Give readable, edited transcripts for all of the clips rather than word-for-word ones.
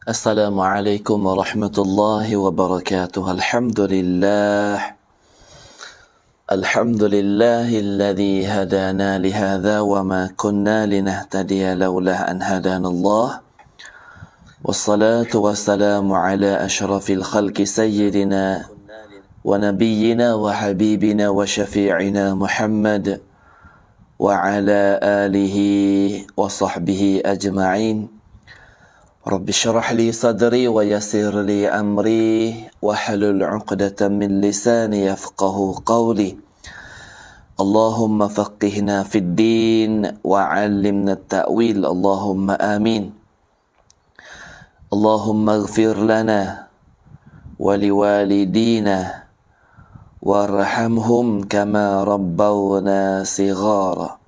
Assalamualaikum warahmatullahi wabarakatuh. Alhamdulillahilladzi hadana lihadza wa ma kunna linahtadiya laula an hadanallah. Wassalatu wassalamu ala asyrafil khalqi sayyidina wa nabiyyina wa habibina wa syafi'ina Muhammad wa ala alihi wa sahbihi ajma'in. Rabbi syrah li sadri wa yassir li amri wahlul 'uqdatam min lisani yafqahu qawli. Allahumma faqihna fid din wa 'allimna at-ta'wil. Allahumma amin. Allahumma ighfir lana wa liwalidina warhamhum kama rabbawna sighara.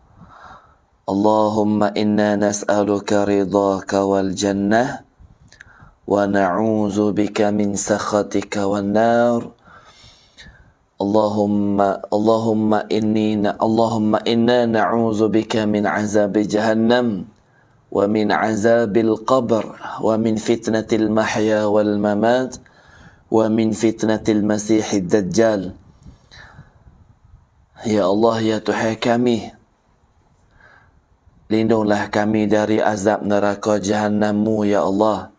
Allahumma inna nas'aluka ridhaka wal jannah wa na'udzu bika min sakhatika wan nar. Allahumma inna na'udzu bika min azabi jahannam wa min azabil qabr wa min fitnatil mahya wal mamat wa min fitnatil masihid dajjal. Ya Allah, ya Tuhan kami, lindunglah kami dari azab neraka jahannam-Mu, ya Allah.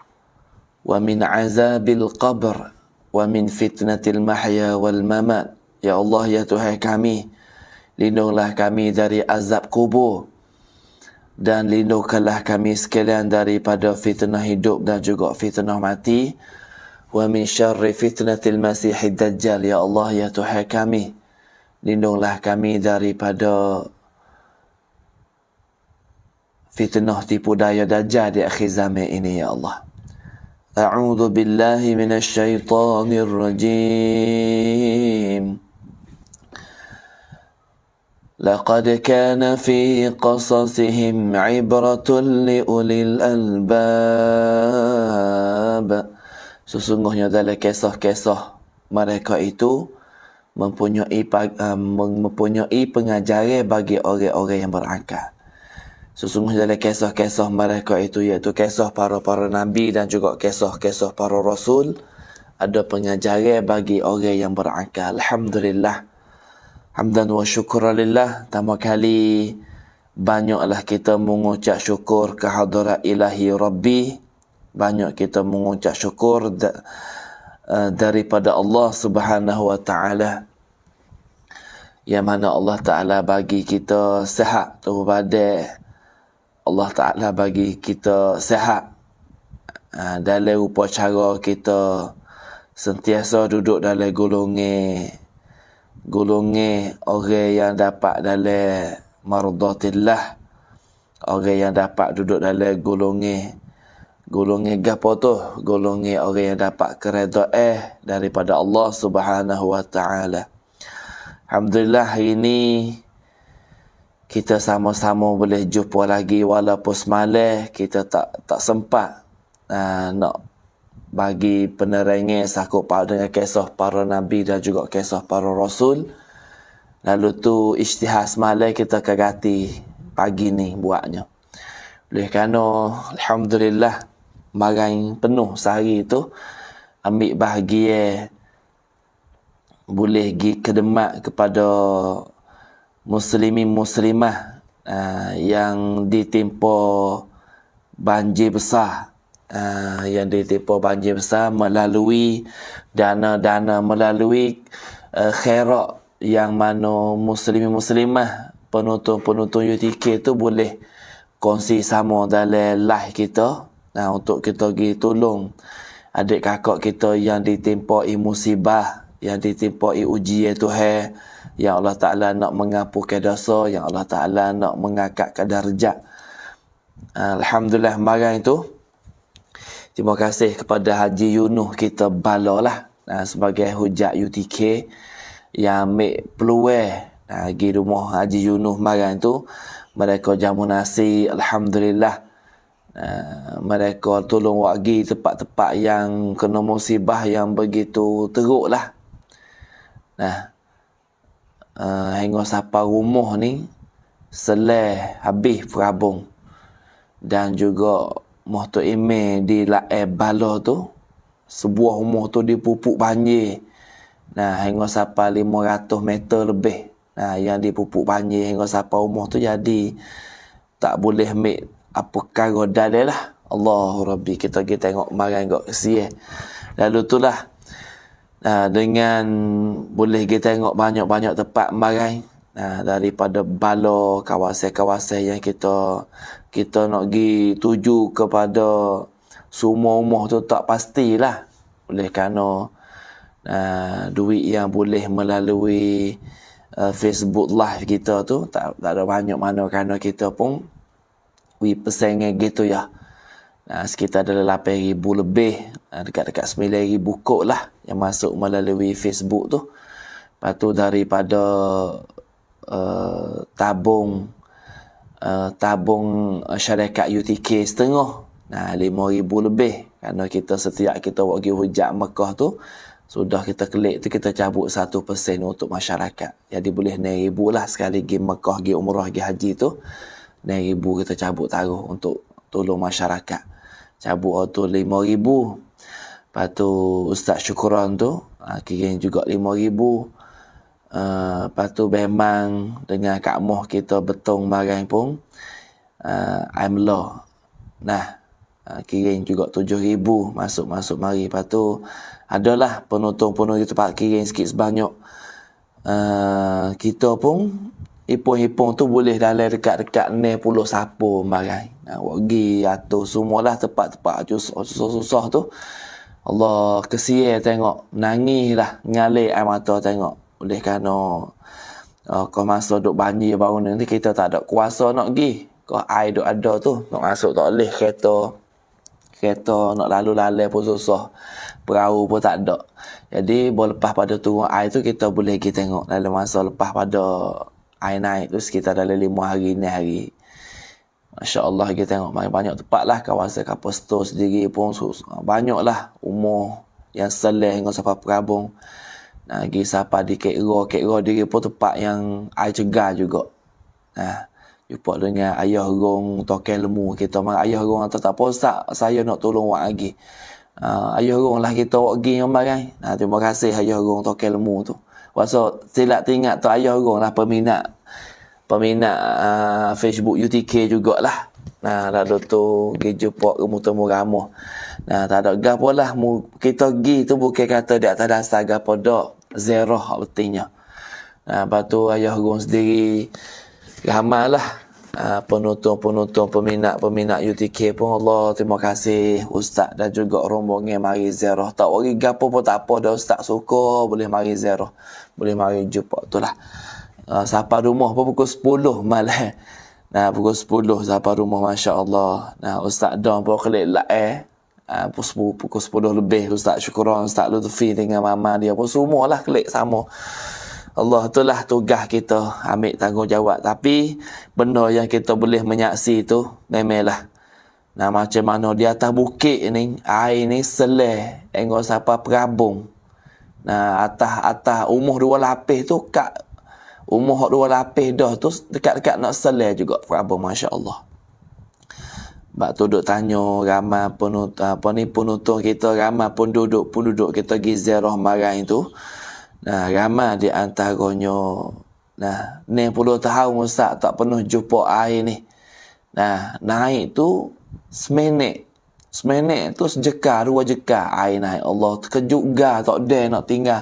Wa min azabil qabr wa min fitnatil mahya wal mamat. Ya Allah, ya Tuhan kami, lindunglah kami dari azab kubur dan lindungkanlah kami sekalian daripada fitnah hidup dan juga fitnah mati. Wa min syarri fitnatil masihid dajjal. Ya Allah, ya Tuhan kami, lindunglah kami daripada fitnah tipu daya dajjal di akhir zaman ini, ya Allah. A'udzu billahi minasy syaithanir rajim. Laqad kana fi qasasihim 'ibratun liulil albab. Sesungguhnya dalam kisah-kisah mereka itu mempunyai pengajaran bagi orang-orang yang berakal. Sesungguhnya dalam kisah-kisah mereka itu, iaitu kisah para nabi dan juga kisah-kisah para rasul, ada pengajaran bagi orang yang berakal. Alhamdulillah, hamdan wa syukralillah. Pertama kali banyaklah kita mengucap syukur ke hadrat ilahi Rabbi. Banyak kita mengucap syukur daripada Allah Subhanahu wa taala, yang mana Allah Taala bagi kita sihat tubuh badan. Allah Ta'ala bagi kita sihat dalam rupa cara kita sentiasa duduk dalam golongan orang yang dapat dalam mardatillah, orang yang dapat duduk dalam golongan gapo tu, golongan orang yang dapat keredaan daripada Allah Subhanahu wa taala. Alhamdulillah, hari ini kita sama-sama boleh jumpa lagi, walaupun semalam kita tak sempat nak bagi penerangan sakut dengan kisah para nabi dan juga kisah para rasul. Lalu tu ijtihad semalam kita kagati pagi ni buatnya. Oleh kerana alhamdulillah marai penuh sehari tu ambil bahagian boleh pergi khidmat kepada muslimin muslimah yang ditimpa banjir besar, melalui dana-dana, melalui khairat yang mana muslimin muslimah penonton UTK tu boleh kongsi sama dalam live kita, untuk kita pergi tolong adik kakak kita yang ditimpai musibah, yang ditimpai ujian Tuhan, yang Allah Ta'ala nak mengampunkan dosa, yang Allah Ta'ala nak mengangkatkan darjat. Alhamdulillah, marai itu terima kasih kepada Haji Yunuh kita balalah sebagai hujat UTK yang ambil peluang pergi rumah Haji Yunuh marai itu. Mereka jamu nasi, alhamdulillah. Mereka tolong wagi tempat-tempat yang kena musibah yang begitu teruk lah. Hingga sampai rumah ni selai habis perabung, dan juga moh tu email di bala tu, sebuah rumah tu dipupuk banjir. Nah, hingga sampai 500 meter lebih. Nah, yang dipupuk banjir hingga sampai rumah tu jadi tak boleh ambil apa kara dalil lah. Allahu Rabbi, kita pergi tengok marang kok kesian. Lalu tu lah, dengan boleh kita tengok banyak-banyak tempat marang. Daripada bala kawasan-kawasan yang kita nak pergi tuju kepada semua rumah tu tak pastilah. Oleh kerana duit yang boleh melalui Facebook live kita tu tak ada banyak mana, kerana kita pun persengan gitu ya. Sekitar dalam 8,000 lebih, dekat-dekat 9,000 kod lah yang masuk melalui Facebook tu. Lepas tu daripada tabung syarikat UTK setengah, 5,000 lebih. Kerana kita setiap kita pergi hujat Mekah tu, sudah kita klik tu kita cabut 1% untuk masyarakat. Jadi boleh 9,000 lah sekali pergi Mekah, pergi umrah, pergi haji tu. 9,000 kita cabut taruh untuk tolong masyarakat. Cabut tu 5,000. Lepas tu Ustaz Syukuran tu kirim juga 5,000. Lepas tu memang dengan Kak Moh kita betong barang pun Amla. Kirim juga 7,000 masuk mari. Lepas tu adalah penonton-penonton kita pak kirim sikit sebanyak. Kita pun hipung-hipung tu boleh dalam dekat-dekat 60 sapu barang. Wagi atur semualah tempat-tempat susah-susah tu. Allah, kesian tengok, nangis lah, ngalir air mata tengok. Oleh kerana kau masa duk banjir baru ni kita tak ada kuasa nak pergi. Kau air duk ada tu, nak masuk tak boleh, kereta nak lalu-lalu pun susah, perahu pun tak ada. Jadi lepas pada turun air tu kita boleh pergi tengok. Dalam masa lepas pada air naik tu sekitar dalam 5 hari ni hari, Masya Allah, kita tengok banyak tempat lah. Kawasan Kapal Store sendiri pun banyak lah umur yang seleh hingga sampai Perabung. Pergi sampai di Kek-Ro diri pun tempat yang air cegar juga. Jumpa dengan Ayah Rong Tokel Lemu. Kita marah Ayah Rong atau tak apa, Ustaz, saya nak tolong awak lagi. Ayah Rong lah kita awak pergi yang bagai. Terima kasih Ayah Rong Tokel Lemu tu. Masa silap tingkat tu Ayah Rong lah peminat Facebook UTK jugalah. Lalu tu pergi jumpa temu ramah. Tak ada gapo lah. Kita pergi tu bukan kata di atas dasar gapo dak. Zero artinya. Lepas tu Ayah Rong sendiri ramai lah. Penonton-penonton, peminat UTK pun, Allah terima kasih Ustaz dan juga rombongan mari ziarah. Tak worry gapo pun tak apa dah, Ustaz suka boleh mari ziarah, boleh mari jumpa tu lah. Sampai rumah pun pukul 10 malam. Pukul 10 sampai rumah, Masya Allah. Ustaz Don pun kelik pukul 10 lebih. Ustaz Syukuran, Ustaz Lutfi dengan mama dia pun semualah kelik sama. Allah, itulah tugas kita, ambil tanggungjawab. Tapi benda yang kita boleh menyaksi tu memanglah. Macam mana di atas bukit ni, air ni seleh engkau sampai Perabung. Atas umur 2 lapis tu, kat umur 2 lapis dah tu dekat-dekat nak seleh juga Perabung, Masya Allah. Sebab tu duk tanya ramai penonton kita, ramai penduduk kita pergi ziarah marang tu. Ramai di antaranya 60 tahun Ustaz tak pernah jumpa air ni. Naik tu seminit tu sejekar 2 jekar air naik. Allah, terkejut gah, tak ada nak tinggal,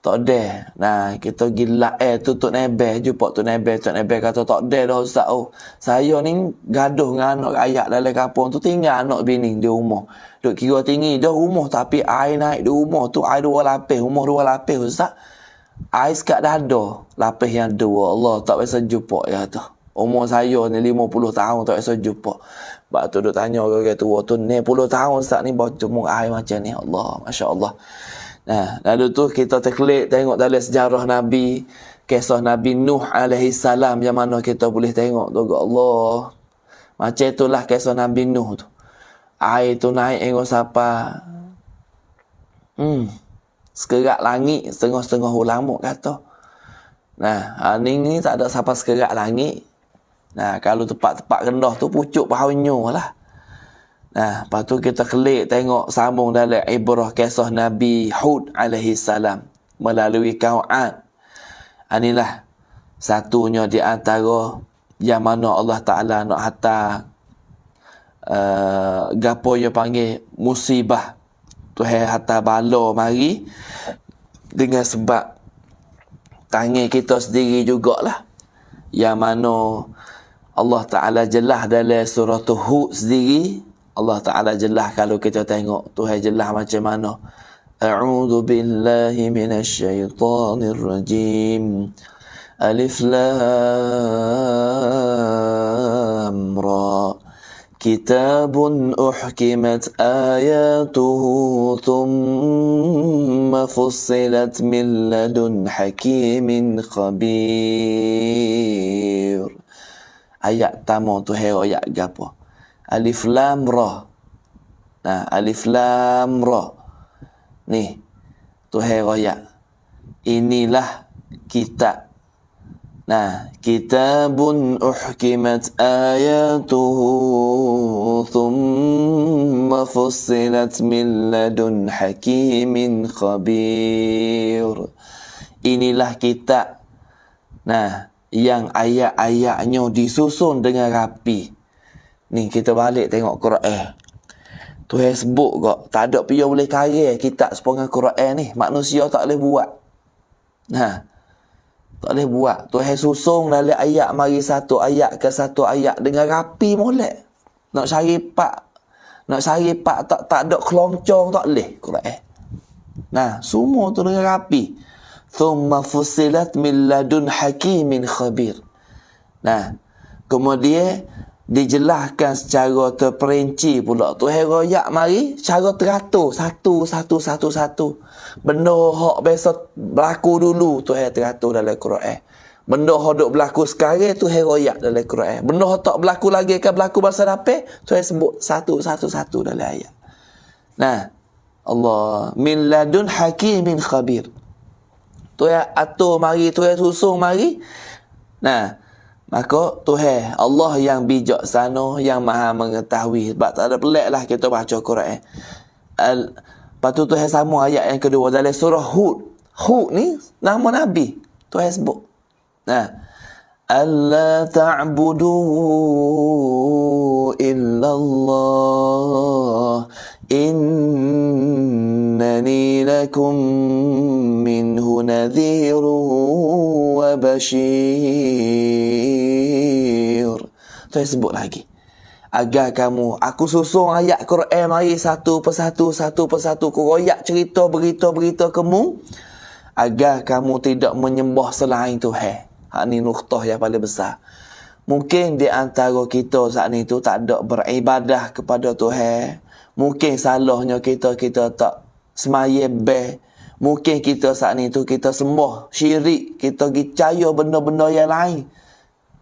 tak ada. Kita gila tu Nebe, jumpa tu Nebe kata tak ada dah Ustaz. Saya ni gaduh dengan anak rakyat dalam kampung tu, tinggal anak bini di rumah. Duk kira tinggi dah rumah, tapi air naik di rumah tu air 2 lapis, umur 2 lapis Ustaz. Air sekat dada, lapis yang 2. Allah, tak biasa jumpa ya tu. Umur saya ni 50 tahun tak biasa jumpa. Sebab tu duk tanya orang tua tu, 60 tahun Ustaz ni baru jumpa air macam ni. Allah, Masya Allah. Lalu tu kita terklik tengok dalam sejarah Nabi, kisah Nabi Nuh alaihi salam, yang mana kita boleh tengok tu, Allah. Macam itulah kisah Nabi Nuh tu. Air tu naik engkau siapa sekerak langit, setengah-setengah ulama kata. Ni tak ada siapa sekerak langit. Kalau tempat-tempat rendah tu pucuk pahunya lah. Nah, lepas tu kita kelik tengok sambung dalam ibrah kisah Nabi Hud alaihi salam melalui kaum Ad. Inilah satunya di antara yang mana Allah Ta'ala nak hantar gapo yang panggil musibah. Tuhan hantar bala mari dengan sebab tangan kita sendiri jugalah. Yang mana Allah Ta'ala jelas dalam surah Hud sendiri. Allah Ta'ala jelas kalau kita tengok Tuhan jelas macam mana. A'udzu billahi minasyaitonir rajim. Alif Lam Ra. Kitabun uhkimat ayatuhu thumma fussilat min ladun hakimin khabir. Ayat tamu Tuhan ayat gapo? Alif Lam Ra. Nah, Alif Lam Ra. Ni, Tuhan royak. Inilah kitab. Nah, kitabun uhkimat ayatuhu thumma fussilat min ladun hakimin khabir. Inilah kitab. Nah, yang ayat-ayatnya disusun dengan rapi. Ni kita balik tengok Quran. Tuhan sebut kok, tak ada pia boleh karya kitab sepengang Quran ni. Manusia tak boleh buat. Nah, tak boleh buat. Tuhan susung dalam ayat mari satu ayat ke satu ayat dengan rapi molek. Nak cari pak tak ada keloncong tak boleh Quran. Nah, semua tu dengan rapi. Thumma fussilat min ladun hakimin khabir. Nah, kemudian dijelaskan secara terperinci pula. Tuhan royak mari cara teratur satu. Benda hak biasa berlaku dulu Tuhan teratur dalam Quran. Benda hak duk berlaku sekarang Tuhan royak dalam Quran. Benda hak tak berlaku lagi akan berlaku masa depan Tuhan sebut satu dalam ayat. Nah, Allah min ladun hakimin khabir. Tuhan atur mari, Tuhan susung mari. Nah, maka Tuhan Allah yang bijaksana, yang maha mengetahui. Sebab tak ada pelik lah kita baca Quran. Lepas tu Tuhan sama ayat yang kedua dalam surah Hud. Hud ni nama Nabi. Tuhan sebut. Nah, alla ta'budu illallah innani lakum minhu nadhirun wa bashir. Tuhan sebut lagi. Agar kamu, aku susung ayat Quran mari satu persatu. Aku royak cerita berita kamu. Agar kamu tidak menyembah selain Tuhan. Hak ni nuktah yang paling besar. Mungkin di antara kita saat ni tu tak ada beribadah kepada Tuhan. Mungkin salahnya kita tak semayang beh. Mungkin kita saat ni tu kita sembah syirik, kita percaya benda-benda yang lain.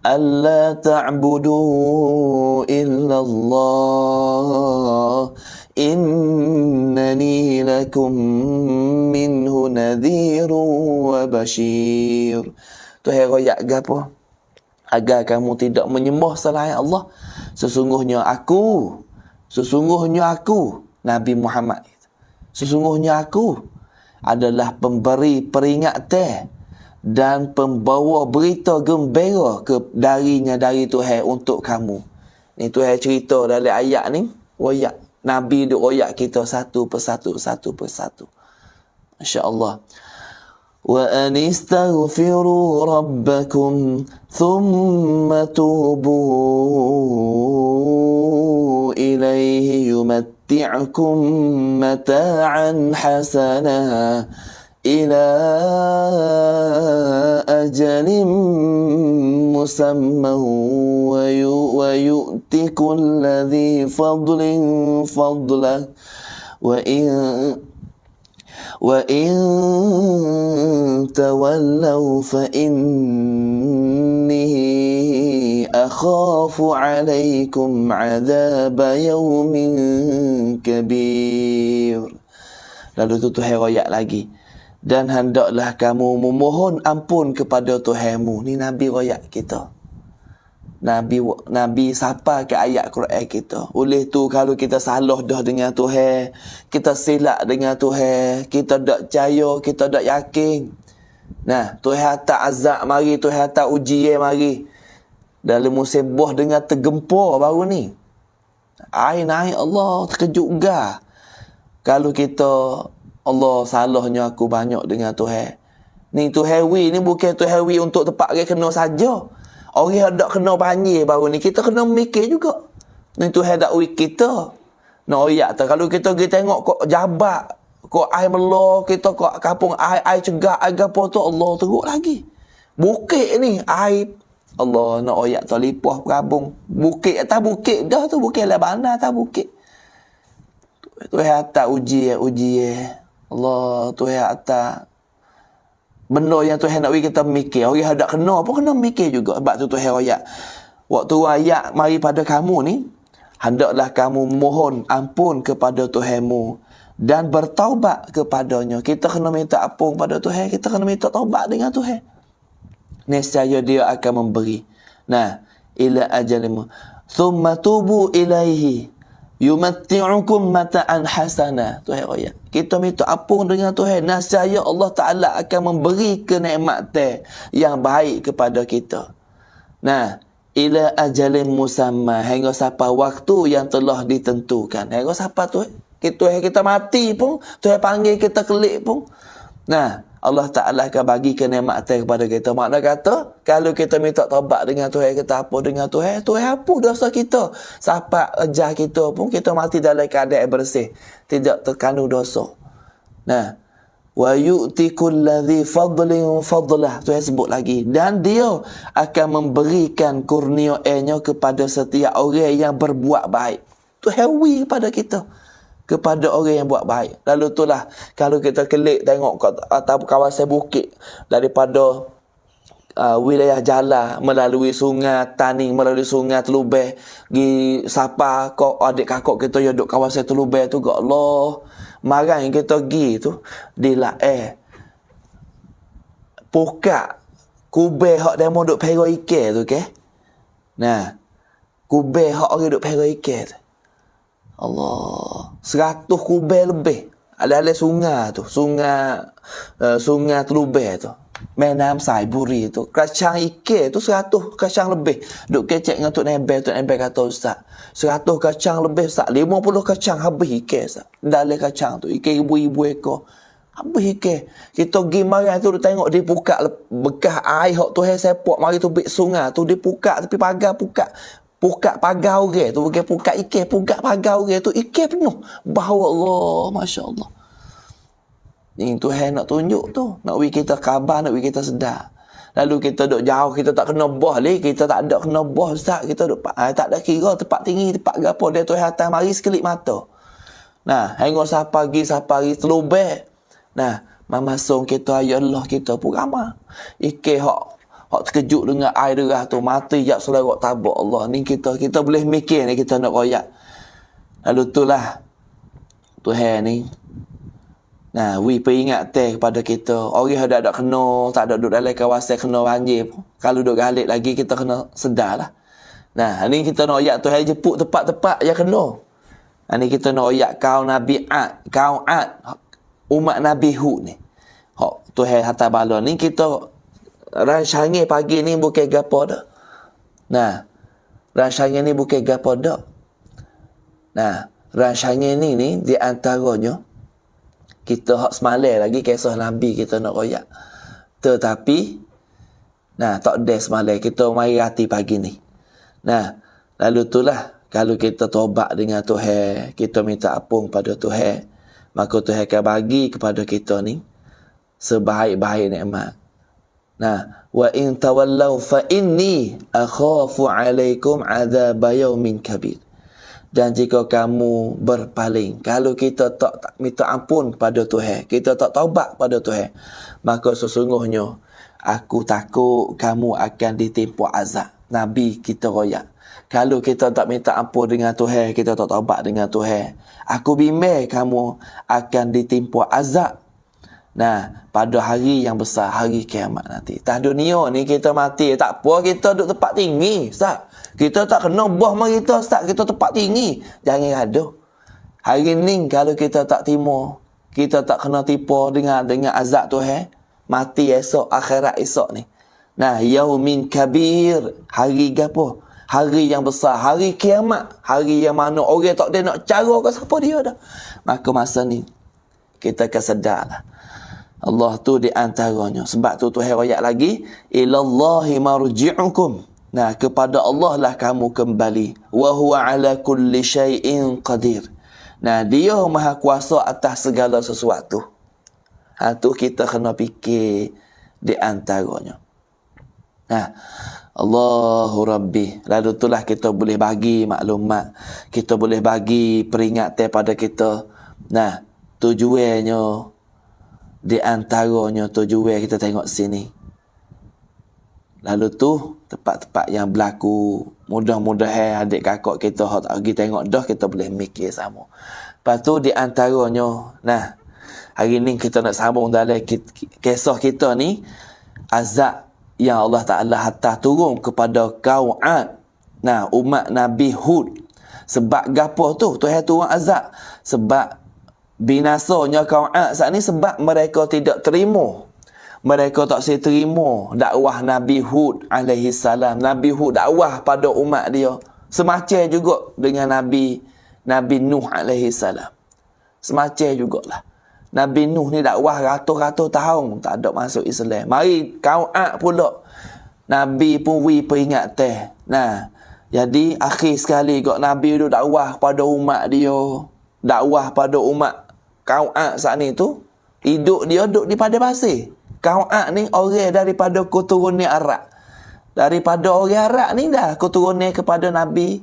Alla ta'budu illallah innani lakum minhu nadhirun wa bashir. Tuhan royak gapo? Agar kamu tidak menyembah selain Allah. Sesungguhnya aku Nabi Muhammad, sesungguhnya aku adalah pemberi peringatan dan pembawa berita gembira darinya dari Tuhan untuk kamu. Ni Tuhan cerita dalam ayat ni, royak Nabi duk royak kita satu persatu. Masya-Allah. Wa anistaghfiru rabbakum thumma tubu ilaihi yumatti'ukum mata'an hasana ila ajalin musamman wa yu'ti kulli fadlin fadlah wa in tawallaw fa inni akhafu alaikum adhaba yawmin kabir. Lalu tu Tuhan royak lagi. Dan hendaklah kamu memohon ampun kepada Tuhanmu. Ni Nabi royak kita. Nabi sapa ke ayat Quran kita. Oleh tu kalau kita salah dah dengan Tuhan, kita silap dengan Tuhan, kita tak percaya, kita tak yakin. Nah, Tuhan hantar azab mari, Tuhan hantar ujian mari. Dalam musim buah dengan tergempur baru ni. Air naik Allah terkejut gah. Kalau kita Allah salahnya aku banyak dengan Tuhan. Ni Tuhan ni bukan Tuhan untuk tempat orang kena saja. Orang tak kena banjir baru ni, kita kena mikir juga. Ni Tuhan tak weak kita. Nak oyak tu. Kalau kita pergi tengok kok jabat, kok air melah, kita kok kampung air cegak, air gapo tu Allah teruk lagi. Bukit ni, air Allah nak oyak tu lipoh berabung. Bukit atas bukit dah tu, bukit lah bandar atas bukit. Tuhan atas uji. Allah, Tuhan atas benda yang Tuhan nak bagi kita mikir. Orang tak kena pun kena mikir juga. Sebab tu Tuhan ayat. Waktu ayat mari pada kamu ni, hendaklah kamu mohon ampun kepada Tuhanmu dan bertaubat kepadanya. Kita kena minta ampun kepada Tuhan. Kita kena minta taubat dengan Tuhan. Nescaya dia akan memberi. Nah, ila ajalimu. Thumma tubu ilaihi. Yumatti'ukum mata'an hasana. Tuhan ayat. Kita minta ampun dengan Tuhan. Nascaya Allah Ta'ala akan memberi kenikmatan yang baik kepada kita. Nah, ila ajalin musamma. Hingga sampai waktu yang telah ditentukan. Hingga sampai kita mati pun, Tuhan panggil kita kelik pun. Nah, Allah Ta'ala akan bagi kenikmatan kepada kita. Makna kata, kalau kita minta taubat dengan Tuhan, kita apa dengan Tuhan, Tuhan hapus dosa kita. Sampai ejah kita pun, kita mati dalam keadaan bersih. Tidak terkandung dosa. Nah, wa yu'ti kulladhi fadlin fadlah. Tuhan sebut lagi. Dan dia akan memberikan kurnianya kepada setiap orang yang berbuat baik. Tuhan wi kepada kita. Kepada orang yang buat baik. Lalu itulah kalau kita kelik tengok atas kawasan bukit daripada wilayah Jala melalui sungai Tani, melalui sungai Telubeh, gi sapa kok adik kakak kita yang duduk kawasan Telubeh tu, ya Allah, marang kita gi tu dilae pokak kubeh hak demo duk pera ikan tu ke. Nah, kubeh hak orang duk pera ikan tu. Allah, 100 kubel lebih. Ada sungai tu, sungai Telubeh tu. Menam Saiburi tu. Kacang ikan tu 100 kacang lebih. Duk kecek dengan Tok Nebel kata Ustaz. 100 kacang lebih Ustaz. 50 kacang habis ikan Ustaz. Dalam kacang tu, ikan ribu-ribu ekor. Habis ikan. Kita pergi marang tu tengok dia buka bekas air hak tu sepok mari tu bik sungai tu dia buka tepi pagar Pukat pagar orang tu, bukan pukat ikan, pukat pagar orang tu, ikan penuh. Bau Allah, Masya Allah. Ini Tuhan nak tunjuk tu. Nak bagi kita khabar, nak bagi kita sedar. Lalu kita duduk jauh, kita tak kena boh lagi. Kita tak ada kena boh, Ustaz. Kita duduk, tak ada kira tempat tinggi, tempat gapo. Dia Tuhan atas mari sekelip mata. Nah, hingga sapagi, Telubeh. Nah, mamasung kita, ya Allah, kita pun ramah. Ikan hak terkejut dengan air derah tu, mati jak selerok tabak Allah. Ni kita boleh mikir ni, kita nak royak. Lalu itulah Tuhan ni. Nah, peringatan kepada kita. Orang yang ada kena, tak ada duduk dalam kawasan kena banjir pun. Kalau duduk galik lagi, kita kena sedar lah. Nah, ni kita nak royak Tuhan jemput tempat-tempat yang kena. Ni kita nak royak kaum Nabi Ad, umat Nabi Hud ni. Hak Tuhan hantar bala ni kita rancangan pagi ni bukan gapo dah. Nah, rancangan ni bukan gapo dah. Nah, rancangan ni di antaranya kita hak semalam lagi kisah Nabi kita nak royak. Tetapi nah, tak ada semalam kita mari hati pagi ni. Nah, lalu itulah kalau kita taubat dengan Tuhan, kita minta ampun pada Tuhan, maka Tuhan akan bagi kepada kita ni sebaik-baik nikmat. Nah, wa in tawallaw fa inni akhafu alaikum adzab yaumin kabir. Dan jika kamu berpaling, kalau kita tak minta ampun pada Tuhan, kita tak taubat pada Tuhan, maka sesungguhnya aku takut kamu akan ditimpa azab. Nabi kita royak. Kalau kita tak minta ampun dengan Tuhan, kita tak taubat dengan Tuhan, aku bimbang kamu akan ditimpa azab. Nah, pada hari yang besar, hari kiamat nanti. Tak dunia ni kita mati, tak apa kita duduk tempat tinggi, Ustaz. Kita tak kena bos mari kita, Ustaz. Kita tempat tinggi. Jangan gaduh. Hari ni kalau kita tak timur, kita tak kena tipu dengan azab Tuhan, mati esok, akhirat esok ni. Nah, yaumin kabir, hari gapo? Hari yang besar, hari kiamat, hari yang mana orang tak ada nak cara ke siapa dia dah. Maka masa ni kita akan sedarlah Allah tu di antaranya. Sebab tu Tuhan ayat lagi, ilallahi marji'ukum. Nah, kepada Allah lah kamu kembali. Wa huwa ala kulli syai'in qadir. Nah, dia maha kuasa atas segala sesuatu. Tu kita kena fikir di antaranya. Nah, Allahu Rabbi. Lalu itulah kita boleh bagi maklumat. Kita boleh bagi peringatan pada kita. Nah, tujuannya di antaranya tujuan kita tengok sini. Lalu tu tempat-tempat yang berlaku, mudah-mudahan adik kakak kita hak tak pergi tengok dah, kita boleh mikir sama. Lepas tu di antaranya, nah, hari ni kita nak sambung dalam kisah kita ni, azab yang Allah Ta'ala hantar turun kepada kaum Ad. Nah, umat Nabi Hud. Sebab gapo tu Tuhan turun azab? Sebab binasanya kaum Ad saat ni sebab mereka tidak terima. Mereka tak saya terima dakwah Nabi Hud alaihi salam. Nabi Hud dakwah pada umat dia. Semacam juga dengan Nabi Nuh alaihi salam. Semacam jugalah. Nabi Nuh ni dakwah ratus-ratus tahun tak ada masuk Islam. Mari kaum Ad pula. Nabi pun peringatan. Nah, jadi akhir sekali kok Nabi tu dakwah pada umat dia. Dakwah pada umat kaum Ad saat ni tu, hidup dia duduk di padang pasir. Kaum Ad ni orang daripada keturunan Arab. Daripada orang Arab ni dah keturunan kepada Nabi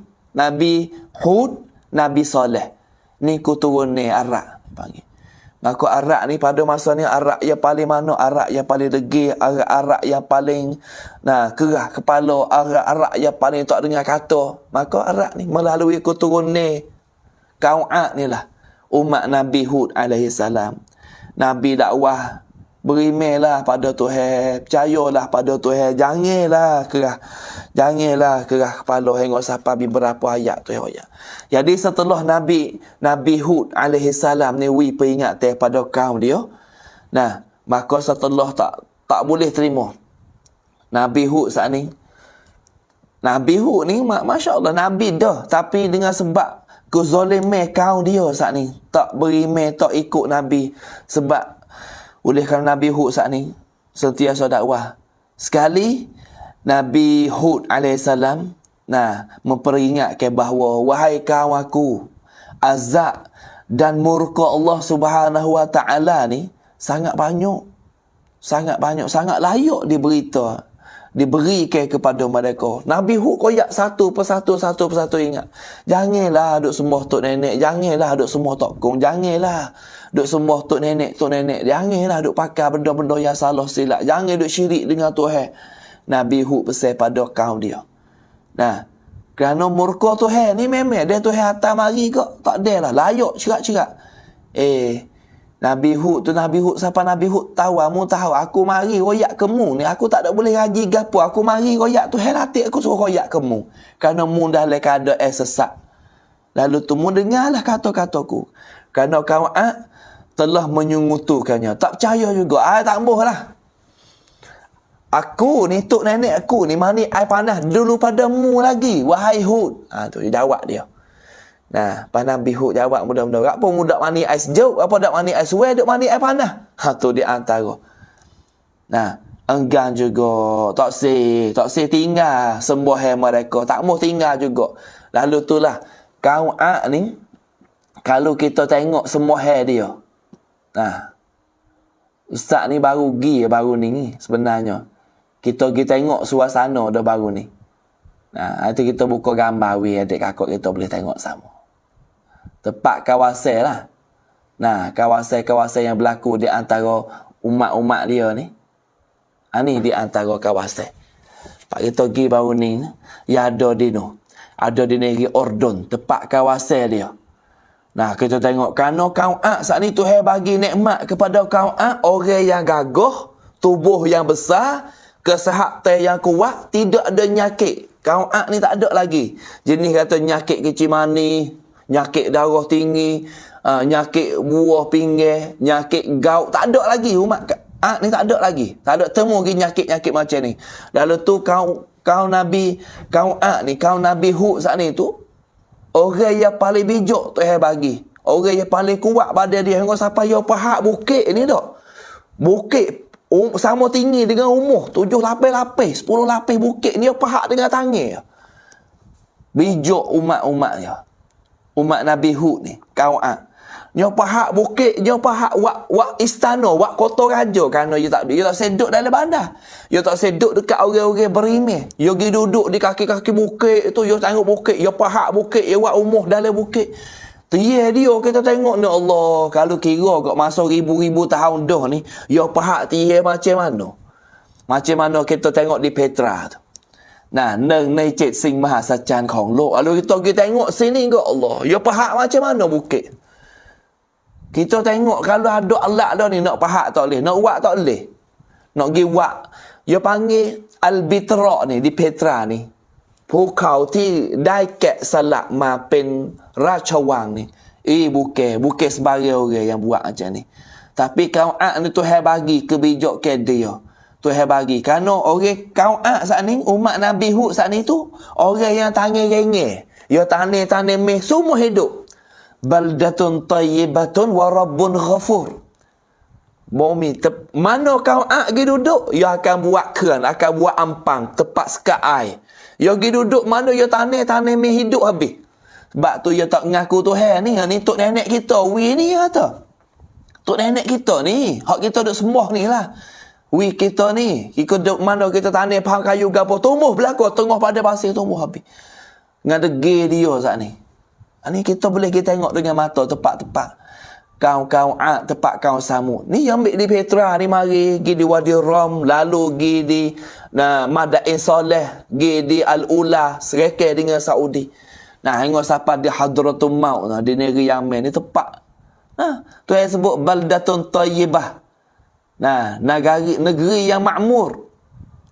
Hud, Nabi Saleh. Ni keturunan Arab panggil. Maka Arab ni pada masa ni Arab yang paling mana? Arab yang paling degil, Arab yang paling kerah kepala, Arab yang paling tak dengar kata. Maka Arab ni melalui keturunan kaum Ad ni lah umat Nabi Hud alaihi salam. Nabi dakwah, berimanlah pada Tuhan, percayalah pada Tuhan, janganlah kerah kepala hingga sampai beberapa ayat tu ayat. Jadi setelah Nabi Hud alaihi salam ni peringatan pada kaum dia, nah, maka setelah tak boleh terima Nabi Hud saat ni. Nabi Hud ni masya-Allah Nabi dah, tapi dengan sebab kezaliman kaum dia saat ni, tak beriman, tak ikut Nabi. Sebab oleh kerana Nabi Hud saat ni sentiasa dakwah. Sekali Nabi Hud AS memperingatkan bahawa wahai kaum aku, azab dan murka Allah Subhanahu Wa Taala ni sangat banyak, sangat layak diberikan kepada mereka. Nabi Hud koyak satu persatu ingat. Janganlah duk sembah tok nenek, janganlah duk sembah tok kong, janganlah duk sembah tok nenek, janganlah duk pakai benda-benda yang salah silap, jangan duk syirik dengan Tuhan. Nabi Hud pesan pada kaum dia. Nah, kerana murka Tuhan ni memang dia Tuhan hantar mari kok, tak adalah layak cerak-cerak. Nabi Hud siapa Nabi Hud tahu, aku mari royak kemu ni, aku tak ada boleh ngaji gapo, aku mari royak Tuhan hati aku suruh royak kemu. Kerana mu dah le keadaan sesat. Lalu tu mu dengarlah kata-kataku. Kerana kaum Ad telah menyungutukannya. Tak percaya juga. Tak ambuhlah. Aku ni, tok nenek aku ni mandi air panas dulu padamu lagi, wahai Hud. Tu dia jawab dia. Nah, pas Nabi Hud jawab mudah-mudah. Apa mudak mandi air sejuk, apa dak mandi air suai, duk mandi air panas. Tu di antara. Nah, enggan juga, tak si tinggal sembahyang mereka, tak mau tinggal juga. Lalu itulah kaum Ad ni, kalau kita tengok sembahyang dia. Nah, ustaz ni baru ni sebenarnya. Kita tengok suasana dah baru ni. Nah, itu kita buka gambar adik kakak kita boleh tengok sama. Tempat kawasan lah. Nah, kawasan-kawasan yang berlaku di antara umat-umat dia ni. Ni di antara kawasan. Pak kita pergi baru ni, ya ada di negeri Ordon, tempat kawasan dia. Nah, kita tengok kerana kaum Ad saat ni Tuhan bagi nikmat kepada kaum Ad, orang yang gagah, tubuh yang besar, kesihatan yang kuat, tidak ada nyakit. Kaum Ad ni tak ada lagi. Jenis kata nyakit kecil manis, nyakit darah tinggi, nyakit buah pinggir, nyakit gout, tak ada lagi umat Ad ni, tak ada lagi. Tak ada temu lagi nyakit-nyakit macam ni. Lalu tu kaum Nabi, kaum Ad ni, kaum Nabi Hud saat ni tu, orang yang paling bijak Tuhan bagi. Orang yang paling kuat pada dia. Hingga sampai dia pahak bukit ni tak. Bukit sama tinggi dengan umur. 7 lapis, 10 lapis bukit ni dia pahak dengan tangan. Bijak umat-umat dia. Umat Nabi Hud ni. Kaum Ad. Dia pahak bukit, dia pahak wak istana, wak kota raja. Kerana dia tak seduk dalam bandar. Dia tak seduk dekat orang-orang berimeh. Dia pergi duduk di kaki-kaki bukit tu. Dia tengok bukit, dia pahak bukit, dia wak umuh dalam bukit. Dia kita tengok ni Allah. Kalau kira kat masa ribu-ribu tahun dah ni, dia pahak dia macam mana. Macam mana kita tengok di Petra tu. Nah, neng nei chet sing maha sacan khong lo. Kalau kita tengok sini kat Allah, dia pahak macam mana bukit. Kita tengok kalau ada alat dah ni nak pahak tak boleh, nak wak tak boleh. Nak pergi wak. Dia panggil Al-Bitra ni di Petra ni. ภูเขาที่ได้แกะสลักมาเป็นราชวังni. Bukan sebagai orang yang buat macam ni. Tapi kaum Ad ni Tuhan bagi kebijakan dia. Tuhan bagi. Kerana orang kaum Ad saat ni, umat Nabi Hud saat ni tu, orang yang tangan rengeh. Dia tanah meh, semua hidup. Baldatun tayyibatun wa rabbun ghafur. Bumi mana kaum Ad pergi duduk, dia akan buat keran, akan buat ampang tepat sekat air. Dia pergi duduk mana dia tanah meh hidup habis. Sebab tu dia tak mengaku Tuhan ni. Ni tok nenek kita, ni kata. Tok nenek kita ni, hak kita duk sembah ni lah. Kita ni, kita duduk mana kita tanah pahang kayu gapo, tumbuh belakang tengah pada pasir, tumbuh habis. Dengan degi dia saat ni. Ni kita boleh kita tengok dengan mata tepat-tepat. Kaum Ad, tepat kaum Samud. Ni yang ambil di Petra ni mari, pergi di Wadi Ram, lalu pergi di Madain Soleh, pergi di Al-Ula, sereka dengan Saudi. Nah, hingga sampai di Hadratul Maut, di negeri Yaman ni tepat. Tu yang sebut baldatun tayyibah. Nah, negeri yang makmur.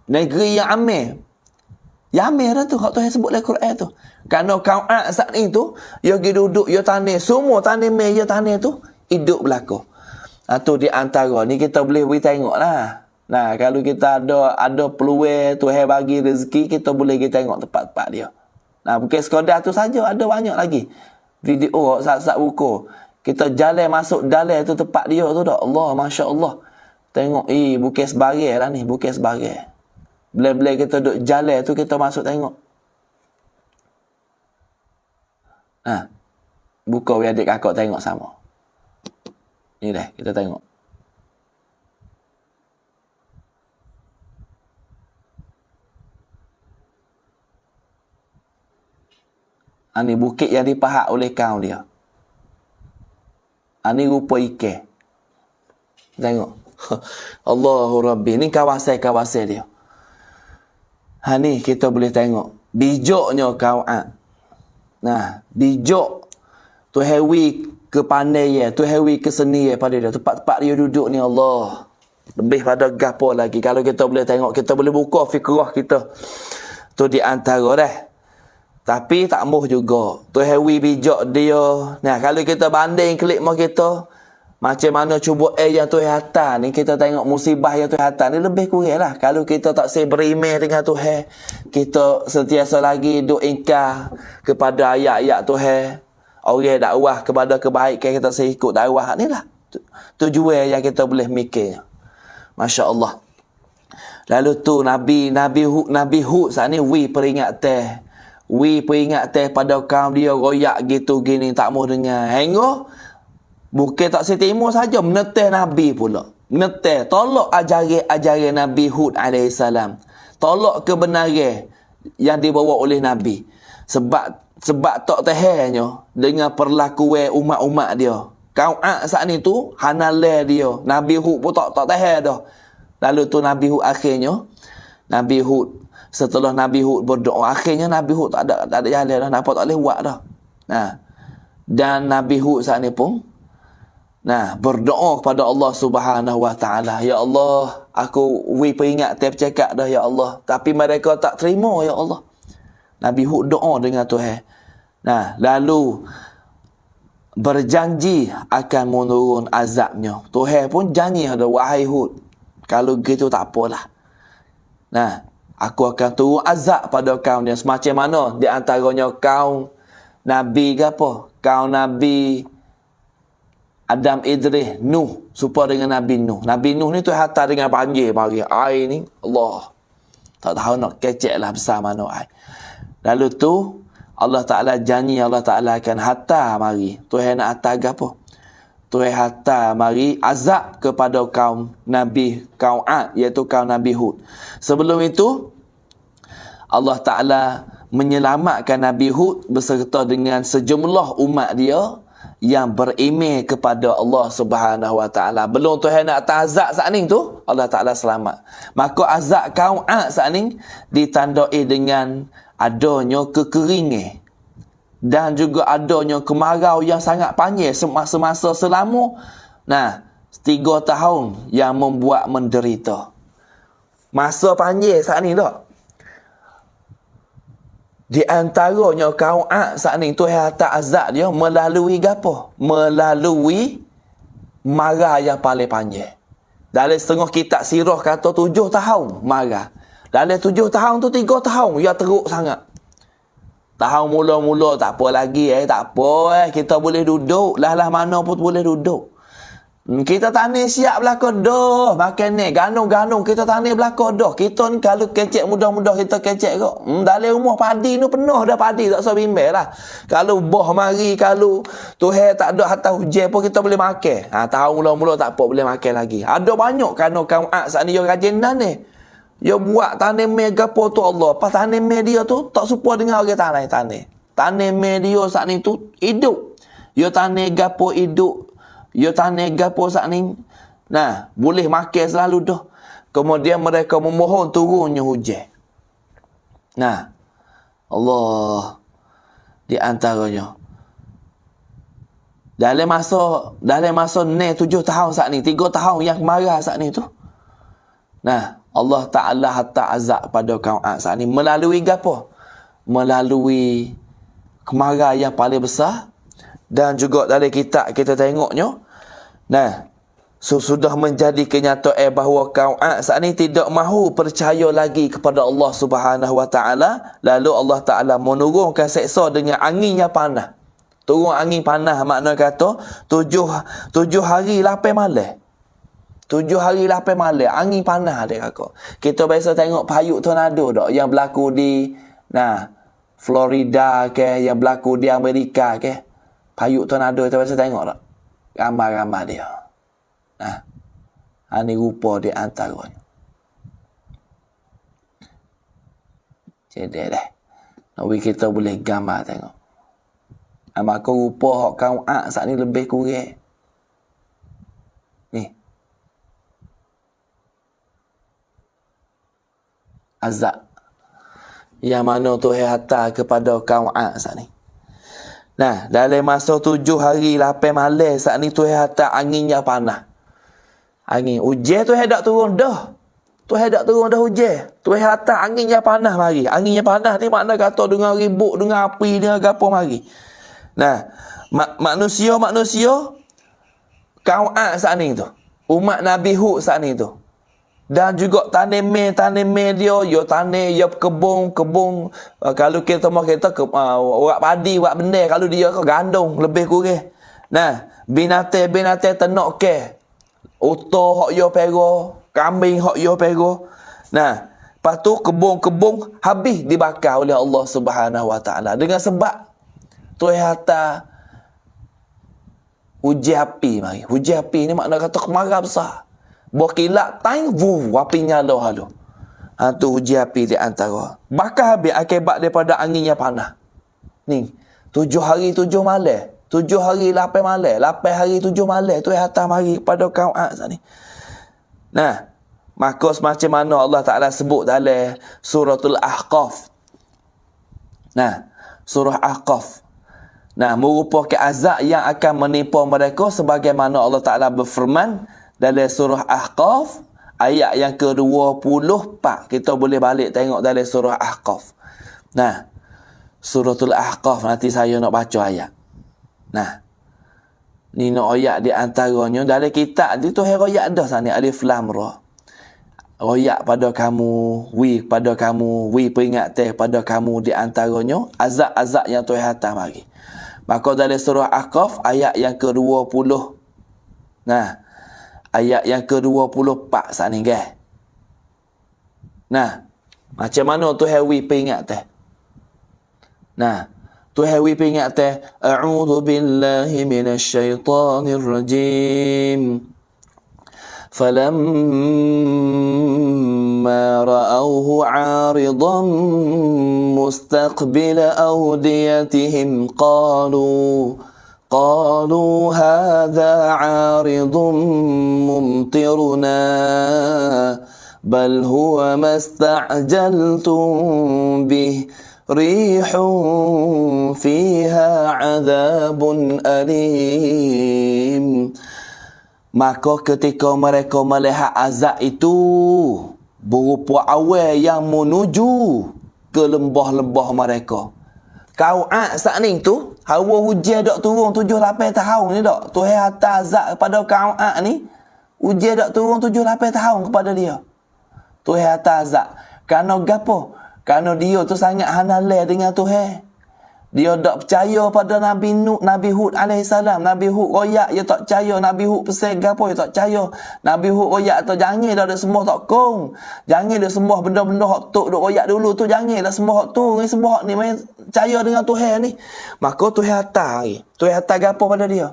Negeri yang aman. Yaman dah tu, hak tu yang sebut dalam Quran tu. Kerana kaum Ad saat ni tu, dia pergi duduk, dia tanah, semua tanah meh, dia tanah tu, hidup belakang. Tu di antara ni kita boleh tengok lah. Nah, kalau kita ada peluang Tuhan bagi rezeki, kita boleh kita tengok tempat-tempat dia. Nah, bukan sekadar tu saja, ada banyak lagi video saat-saat buku. Kita jalan masuk dalam tu tempat dia tu dah. Allah, Masya Allah. Tengok, bukan sebagai lah ni, bukan sebagai. Bila-bila kita duduk jalan tu, kita masuk tengok. Buka adik kakak tengok sama. Ni dah, kita tengok. Ni bukit yang dipahak oleh kaum dia. Ni rupa ikan. Tengok. Allahu Rabbi. Ni kawasan-kawasan dia. Ni kita boleh tengok. Bijaknya kaum Ad. Nah, bijak. Tu hewi kepandaian, tu hewi kesenian pada dia. Tempat-tempat dia duduk ni Allah. Lebih pada gapo lagi. Kalau kita boleh tengok, kita boleh buka fikrah kita. Tu di antara dah. Tapi tak muh juga. Tu hewi bijak dia. Nah, kalau kita banding klik mau kita, macam mana cuba yang Tuhan hantar ni, kita tengok musibah yang Tuhan hantar ni lebih kurang lah. Kalau kita tak berimeh dengan Tuhan, kita sentiasa lagi duk ingkar kepada ayat-ayat Tuhan, orang dakwah kepada kebaikan, kita ikut dakwah ni lah. Tujuan yang kita boleh mikir. Masya Allah. Lalu tu Nabi Hud saat ni peringatan pada kaum dia royak gitu gini, tak mau dengar. Hingga bukan tak setimu saja, meneteh Nabi pula. Meneteh, tolak ajaran Nabi Hud AS. Tolak kebenaran yang dibawa oleh Nabi. Sebab tak tahannya dengan perlakuan umat-umat dia. Kaum Ad saat ni tu, hanaleh dia. Nabi Hud pun tak tahan dah. Lalu tu Nabi Hud akhirnya, setelah Nabi Hud berdoa, akhirnya Nabi Hud tak ada jalan dah. Nampak tak boleh buat dah. Dan Nabi Hud saat ni pun berdoa kepada Allah Subhanahu Wa Taala, ya Allah, aku peringat tiap cakap dah ya Allah, tapi mereka tak terima ya Allah. Nabi Hud doa dengan Tuhan. Lalu berjanji akan menurun azabnya. Tuhan pun janji ada, wahai Hud, kalau gitu tak apalah. Aku akan turun azab pada kaum dia. Semacam mana? Di antaranya kaum Nabi ke apa? Kaum Nabi Adam, Idris, Nuh. Supaya dengan Nabi Nuh. Nabi Nuh ni tu hantar dengan banjir mari. Air ni, Allah, tak tahu nak kecek lah besar mana air. Lalu tu Allah Ta'ala janji Allah Ta'ala akan hantar mari. Tuhan nak hantar apa? Tuhan hantar mari azab kepada kaum Nabi, kaum Ad, iaitu kaum Nabi Hud. Sebelum itu Allah Ta'ala menyelamatkan Nabi Hud beserta dengan sejumlah umat dia yang beriman kepada Allah Subhanahu Wa Taala. Belum Tuhan nak azab saat ni tu, Allah Taala selamat. Maka azab kaum Ad saat ni ditandai dengan adanya kekeringan dan juga adanya kemarau yang sangat panjang semasa selama 3 tahun yang membuat menderita. Masa panjang saat ni tak? Di antaranya kaum Ad saat ni Tuhan hantar azab dia melalui apa? Melalui marah yang paling panjang. Dalam setengah kitab sirah kata 7 tahun marah. Dalam 7 tahun tu 3 tahun yang teruk sangat. Tahun mula-mula tak apa lagi, tak apa, kita boleh duduk. Lah mana pun boleh duduk. Kita tani siap belakang dah. Makan ni, ganung-ganung kita tani belakang dah. Kita ni kalau kecek mudah-mudah kita kecek kok. Dalam rumah padi ni penuh dah padi, tak usah bimbang lah. Kalau boh mari, kalau Tuhan tak ada hantar hujan pun kita boleh makan. Tahun mula-mula tak apa, boleh makan lagi. Ada banyak kerana kaum Ad saat ni dia rajinan ni. Dia buat tanaman gapo tu Allah. Pas tanaman dia tu tak serupa dengan orang tanam. Tanaman dia saat ni tu hidup. Dia tanam gapo hidup. Dia tanam gapo saat ni. Boleh makan selalu dah. Kemudian mereka memohon turunnya hujan. Allah di antaranya. Dalam masa ni 7 tahun saat ni, 3 tahun yang marah saat ni tu. Allah Ta'ala hantar azab pada kaum Ad saat ni melalui apa? Melalui kemarahan yang paling besar. Dan juga dalam kitab kita tengoknya, sudah menjadi kenyataan bahawa kaum Ad saat ni tidak mahu percaya lagi kepada Allah Subhanahu Wa Taala. Lalu Allah Ta'ala menurunkan seksa dengan angin yang panas. Turun angin panas, makna kata 7 hari 8 malam. 7 hari 8 malam, angin panas dia kakak. Kita biasa tengok payung tornado tak yang berlaku di Florida ke, yang berlaku di Amerika ke. Payung tornado kita biasa tengok tak? Gambar-gambar dia. Ini rupa di antaranya. Jadi Nabi kita boleh gambar tengok. Maka rupa hak kaum Ad saat ni lebih kurang. Ni. Azab yang mana Tuhan hantar kepada kaum Ad saat ni. Dalam masa 7 hari 8 malam saat ni Tuhan hantar angin yang panas. Angin hujan Tuhan tak turun dah. Tuhan tak turun dah hujan. Tuhan hantar angin yang panas mari. Angin yang panas ni makna kata dengan ribut, dengan api, dengan gapo mari. Manusia kaum Ad saat ni tu, umat Nabi Hud saat ni tu. Dan juga tanaman dia tanam, dia kebun. Kalau kita mau kita urat padi, urat benda, kalau dia ke gandum lebih kurang. Binatang ternak ke. Unta hak dia pera, kambing hak dia pera. Lepas tu kebun habis dibakar oleh Allah Subhanahu Wa Taala dengan sebab Tuhan hantar hujan api mari. Hujan api ni makna kata kemarau besar. Berkilat tang api nyala halu. Tu hujan api di antara. Bakar habis akibat daripada angin yang panas. Ni 7 hari 7 malam. 7 hari 8 malam. 8 hari 7 malam tu hantar mari kepada kaum Ad saat ni. Maka semacam mana Allah Ta'ala sebut dalam suratul Ahqaf. Surah Ahqaf. Nah, merupakan azab yang akan menimpa mereka sebagaimana Allah Ta'ala berfirman dalam surah Ahqaf ayat yang ke-24. Kita boleh balik tengok dalam surah Ahqaf. Nah, suratul Ahqaf, nanti saya nak baca ayat. Nah, ni nak ayat di antaranya dalam kitab tu ayat dah sana alif lam ra. Royak pada kamu, pada kamu, peringatan pada kamu di antaranya azab-azab yang Tuhan hantar mari. Maka dalam surah Ahqaf ayat yang ke-20. Nah, ayat yang ke-24 saat ni guys. Nah, macam mana Tuhan peringatan? Nah, Tuhan peringatan, a'udzu billahi minasyaitonir rajim. فَلَمَّا رَأَوْهُ عَارِضًا مُسْتَقْبِلَ أَوْدِيَتِهِمْ قالوا هذا عارض ممطرنا بل هو ما استعجلتم به ريح فيها عذاب أليم. Maka ketika mereka melihat azab itu berupa awan yang menuju ke lembah-lembah mereka. Kau saat ni tu hawa hujan dak turun 7-8 tahun ni dak. Tuhan hantar azab kepada kau ni. Hujan dak turun 7-8 tahun kepada dia. Tuhan hantar azab. Kerana gapo? Kerana dia tu sangat hanalai dengan Tuhan. Dia tak percaya pada Nabi Nuh, Nabi Hud alaihissalam. Nabi Hud royak dia tak percaya. Nabi Hud pesan gapo dia tak percaya. Nabi Hud royak tu jangan dah sembah tak kong. Jangan dah sembah benda-benda hak tok duk royak dulu tu, jangan dah sembah hak tu, ni sembah hak ni main percaya dengan Tuhan ni. Maka Tuhan hantar lagi. Tuhan hantar gapo pada dia?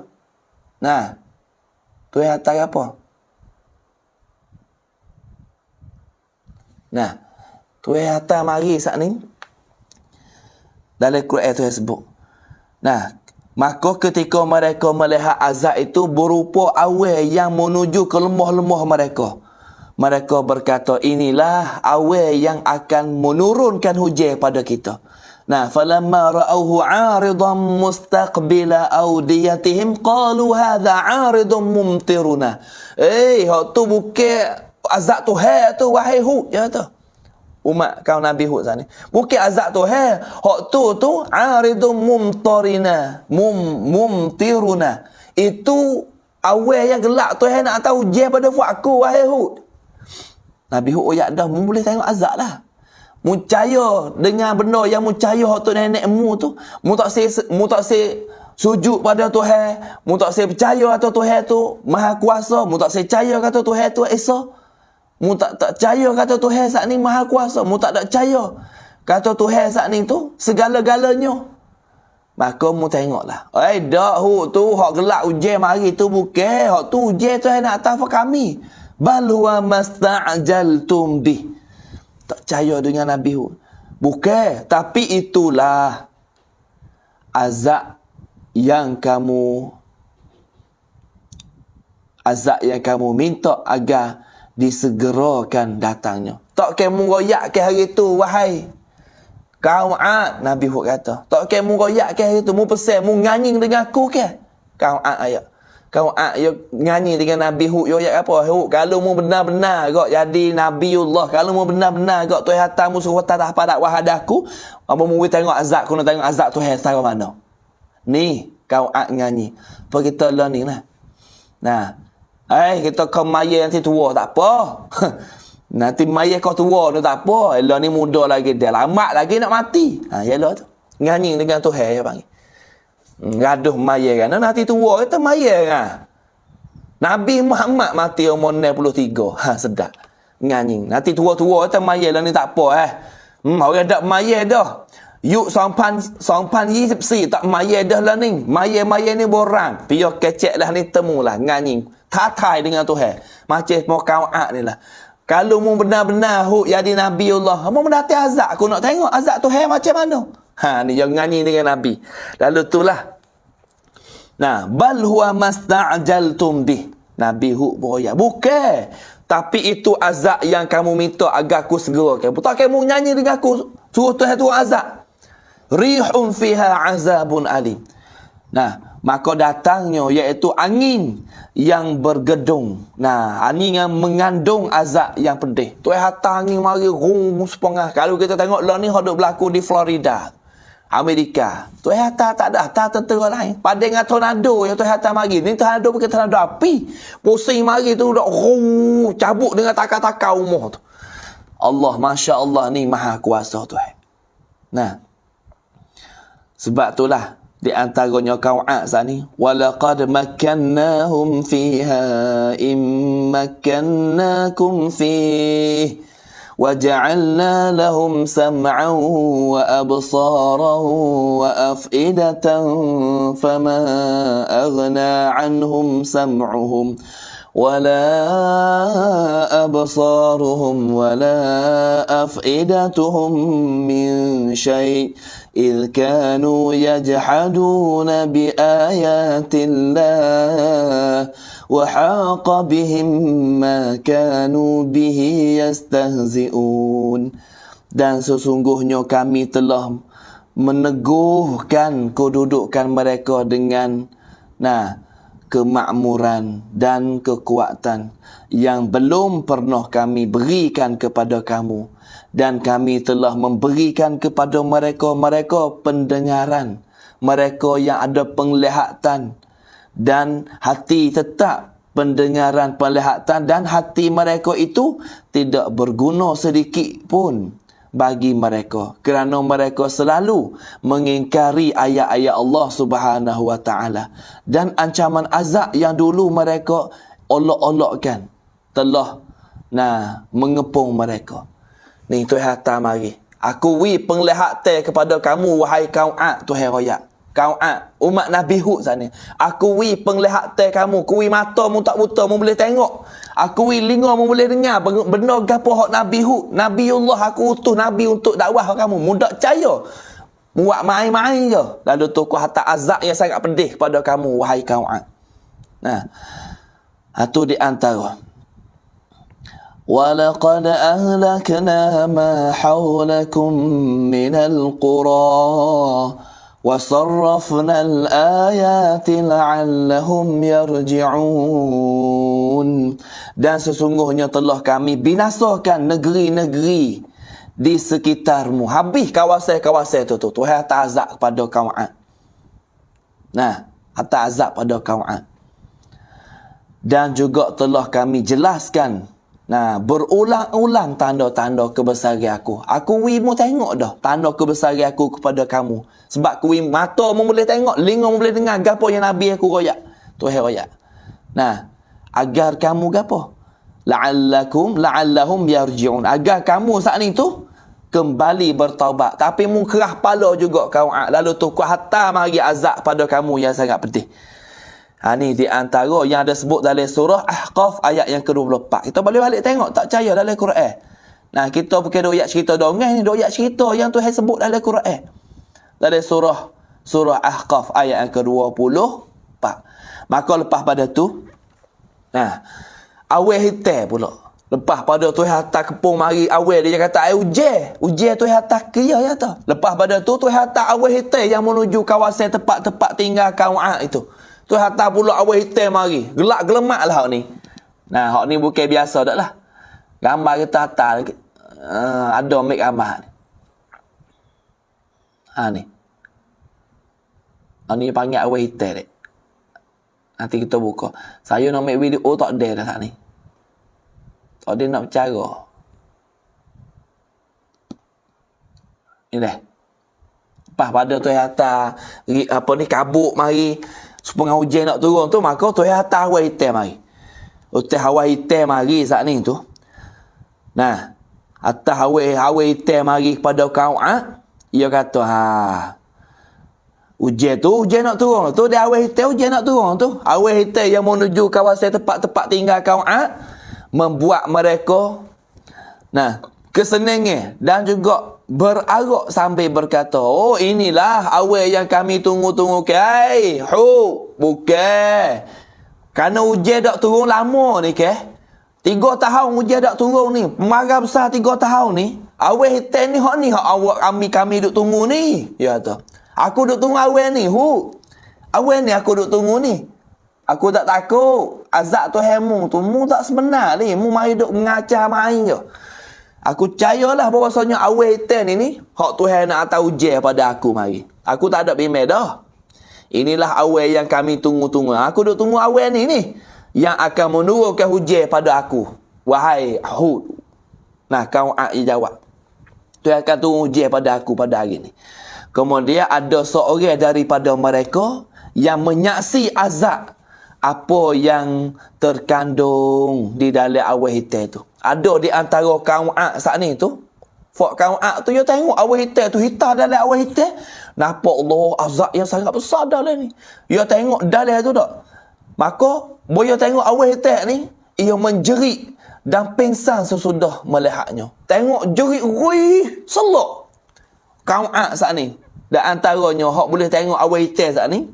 Nah. Tuhan hantar gapo? Nah. Tuhan hantar mari saat ni. Dalam Quran tu sebut. Nah, maka ketika mereka melihat azab itu berupa awan yang menuju ke lembah-lembah mereka. Mereka berkata, inilah awan yang akan menurunkan hujan pada kita. Nah, falamma ra'awhu 'aridan mustaqbila awdiyatihim qalu hadha 'aridun mumtiruna. Hak tu bukan azab Tuhan tu wahai Hud ya tu. Umat kau Nabi Hud sana. Bukan azab Tuhan. Hak tu 'aridun mumtiruna. Itu awan yang gelap Tuhan nak tahu hujan pada buat aku wahai Hud. Nabi Hud ayat dah boleh tengok azab lah. Mucaya dengan benda yang mucaya hak tu nenekmu tu, mu tak sujud pada Tuhan, mu tak percaya kata Tuhan tu maha kuasa, mu tak percaya kata Tuhan tu Esa. Mu tak percaya kata Tuhan saat ni maha kuasa, mu tak percaya kata Tuhan saat ni tu segala-galanya. Maka mu tengoklah. Dak Hud tu hak gelap hujan mari tu bukan, hak tu hujan Tuhan nak tahu kami. Bal huwa masta'jaltum bih. Tak percaya dengan Nabi Hud. Bukan, tapi itulah azab yang kamu minta agar disegerakan datangnya. Tak kamu royak ke hari tu wahai kaum Ad, Nabi Hud kata. Tak kamu royak ke hari tu, mu pesan, mu nyanyi dengan aku ke? Kaum Ad ayat. Kaum Ad yo nyanyi dengan Nabi Hud yo ayat apa? Hud, kalau mu benar-benar gak jadi Nabiullah, kalau mu benar-benar gak Tuhan hantar mu suruh tatah pada wahadaku, apa mu tengok azab, kena tengok azab Tuhan setara mana. Ni kaum Ad nyanyi. Apa kita learning lah. Nah, kita kau maya nanti tua tak apa. Nanti maya kau tua tu tak apa. Elah ni muda lagi, dia lama lagi nak mati. Yalah tu. Nyanyi dengan Tuhan ya panggil. Gaduh maya kan. Nanti tua kata maya kan. Nabi Muhammad mati umur 63. Sedap. Nyanyi. Nanti tua-tua kata maya lah ni tak apa orang dak maya dah. Yuk sampan 24 tak maya dah lah ni. Maya-maya ni borang. Piok kecek lah ni temulah nyanyi. Tatai dengan Tuhan. Macam mau kau ni lah. Kalau mu benar-benar Hud jadi Nabiullah, mu mendati azab, aku nak tengok azab Tuhan macam mana. Ni yang nyanyi dengan Nabi. Lalu itulah. Nah, bal huwa masta'jaltum bih. Nabi Hud beroyak. Bukan. Tapi itu azab yang kamu minta agar aku segerakan. Tak kamu nyanyi dengan aku, suruh Tuhan tu azab. Rihun fiha azabun alim. Nah, maka datangnya iaitu angin yang bergedung. Nah, angin yang mengandung azab yang pedih. Tuai hantar angin mari sepengah. Kalau kita tengok lah ni hodok berlaku di Florida, Amerika. Tuai hantar tak ada hantar tentera lain. Pada dengan tornado yang tuai hantar mari. Ni tornado bukan tornado api. Pusing mari tu dok cabut dengan takar-takar umur tu. Allah, Masya Allah, ni maha kuasa Tuhan. Nah, sebab itulah di antaranya kau'at saat ni, walaqad makkannahum fiha immakkannakum fih waja'alna lahum sam'an wa absaran wa af'idatan fama aghna anhum sam'uhum ولا أبصارهم ولا أفئدتهم من شيء إذ كانوا يجحدون بآيات الله وحاق بهم ما كانوا به يستهزئون. Dan sesungguhnya kami telah meneguhkan kedudukan mereka dengan kemakmuran dan kekuatan yang belum pernah kami berikan kepada kamu, dan kami telah memberikan kepada mereka pendengaran, mereka yang ada penglihatan dan hati tetap pendengaran, penglihatan, dan hati mereka itu tidak berguna sedikit pun bagi mereka, kerana mereka selalu mengingkari ayat-ayat Allah Subhanahu wa taala, dan ancaman azab yang dulu mereka olok-olokkan telah mengepung mereka. Ni Tuhan hantar mari, aku wi penglihatan kepada kamu wahai kaum Ad. Tuhan royak kaum Ad, umat Nabi Hud sana, aku wi penglihatan kamu, ku wi mata mu tak buta mu boleh tengok, aku wi linga mu boleh dengar benda gapo hak Nabi Hud, Nabiullah, aku utus Nabi untuk dakwah kamu, mudak percaya, buat main-main je. Lalu tu ku hantar azab yang sangat pedih kepada kamu wahai kaum Ad. Nah, itu di antara. وَلَقَدْ أَهْلَكْنَا مَا حَوْلَكُمْ مِنَ الْقُرَى وَصَرَّفْنَا الْآيَاتِ لَعَلَّهُمْ يَرْجِعُونَ. Dan sesungguhnya telah kami binasakan negeri-negeri di sekitarmu. Habis kawasan-kawasan tu. Tuhan hantar azab kepada kaum Ad. Nah, hantar azab pada kaum Ad. Dan juga telah kami jelaskan berulang-ulang tanda-tanda kebesaran aku. Aku mu tengok dah tanda kebesaran aku kepada kamu. Sebab ku mata mu boleh tengok, linga mu boleh dengar gapo yang Nabi aku royak. Tuhan royak. Agar kamu gapo? La'allahum yarji'un. Agar kamu saat ni tu kembali bertaubat. Tapi mu kerah pala juga kau. Lalu tu ku hantar mari azab pada kamu yang sangat pedih. Ni di antara yang ada sebut dalam surah Ahqaf ayat yang ke-24. Kita boleh balik tengok, tak percaya dalam Quran. Kita bukan doyak cerita dongeng ni, doyak cerita yang Tuhan sebut dalam Quran. Dalam surah Ahqaf ayat yang ke-24. Maka lepas pada tu, awal hitam pula. Lepas pada Tuhan hantar kepung mari awal, dia kata ujian Tuhan hantar kira ya tu. Lepas pada tu Tuhan hantar awal hitam yang menuju kawasan tempat-tempat tinggal kaum Ad itu. Tu hantar pula awal hitam mari. Gelak gelemak lah hak ni. Hak ni bukan biasa dak lah. Gambar kita hantar ada make gambar ni. Ni. Ni panggil awal hitam dek. Nanti kita buka. Saya nak make video tak ada dah tak ni. Tak ada nak bercara. Ni dah. Lepas pada tu hantar kabut mari. Supaya hujan nak turun tu, maka Tuhan hantar hawa hitam mari. Hawa hitam mari saat ni tu. Hantar hawa hitam mari kepada kaum Ad. Ia kata, hujan nak turun tu. Dia hawa hitam, hujan nak turun tu. Hawa hitam yang menuju kawasan tempat-tempat tinggal kaum Ad. Membuat mereka kesenangan dan juga berarak sambil berkata, inilah awal yang kami tunggu-tunggu. Bukan. Kerana hujan tak turun lama ni 3 tahun hujan tak turun ni. Marah besar 3 tahun ni. Awal hitam ni hak awak kami duk tunggu ni. Ya tu. Aku duk tunggu awal ni. Awal ni aku duk tunggu ni. Aku tak takut. Azab Tuhan mu tu. Mu tak sebenar ni. Mu mari duk mengacah main je. Aku percayalah bahawasanya awal hitam ni. Hak Tuhan nak hantar ujian pada aku mari. Aku tak ada bimbang dah. Inilah awal yang kami tunggu-tunggu. Aku duk tunggu awal ni. Yang akan menurunkan hujan pada aku. Wahai Hud. Nah, kau jawab. Tuhan akan turun hujan pada aku pada hari ni. Kemudian ada seorang daripada mereka yang menyaksi azab apa yang terkandung di dalam awal hitam tu. Ada di antara kaum Ad saat ni tu. Fak kaum Ad tu, dia tengok awal hitam tu, hitam dalam awal hitam. Nampak Allah azab yang sangat besar dalam ni. Dia tengok dalam tu tak. Maka, bila tengok awal hitam ni, ia menjerit dan pingsan sesudah melihatnya. Tengok jerit, wih, selok. Kaum Ad saat ni. Dan antaranya, hak boleh tengok awal hitam saat ni,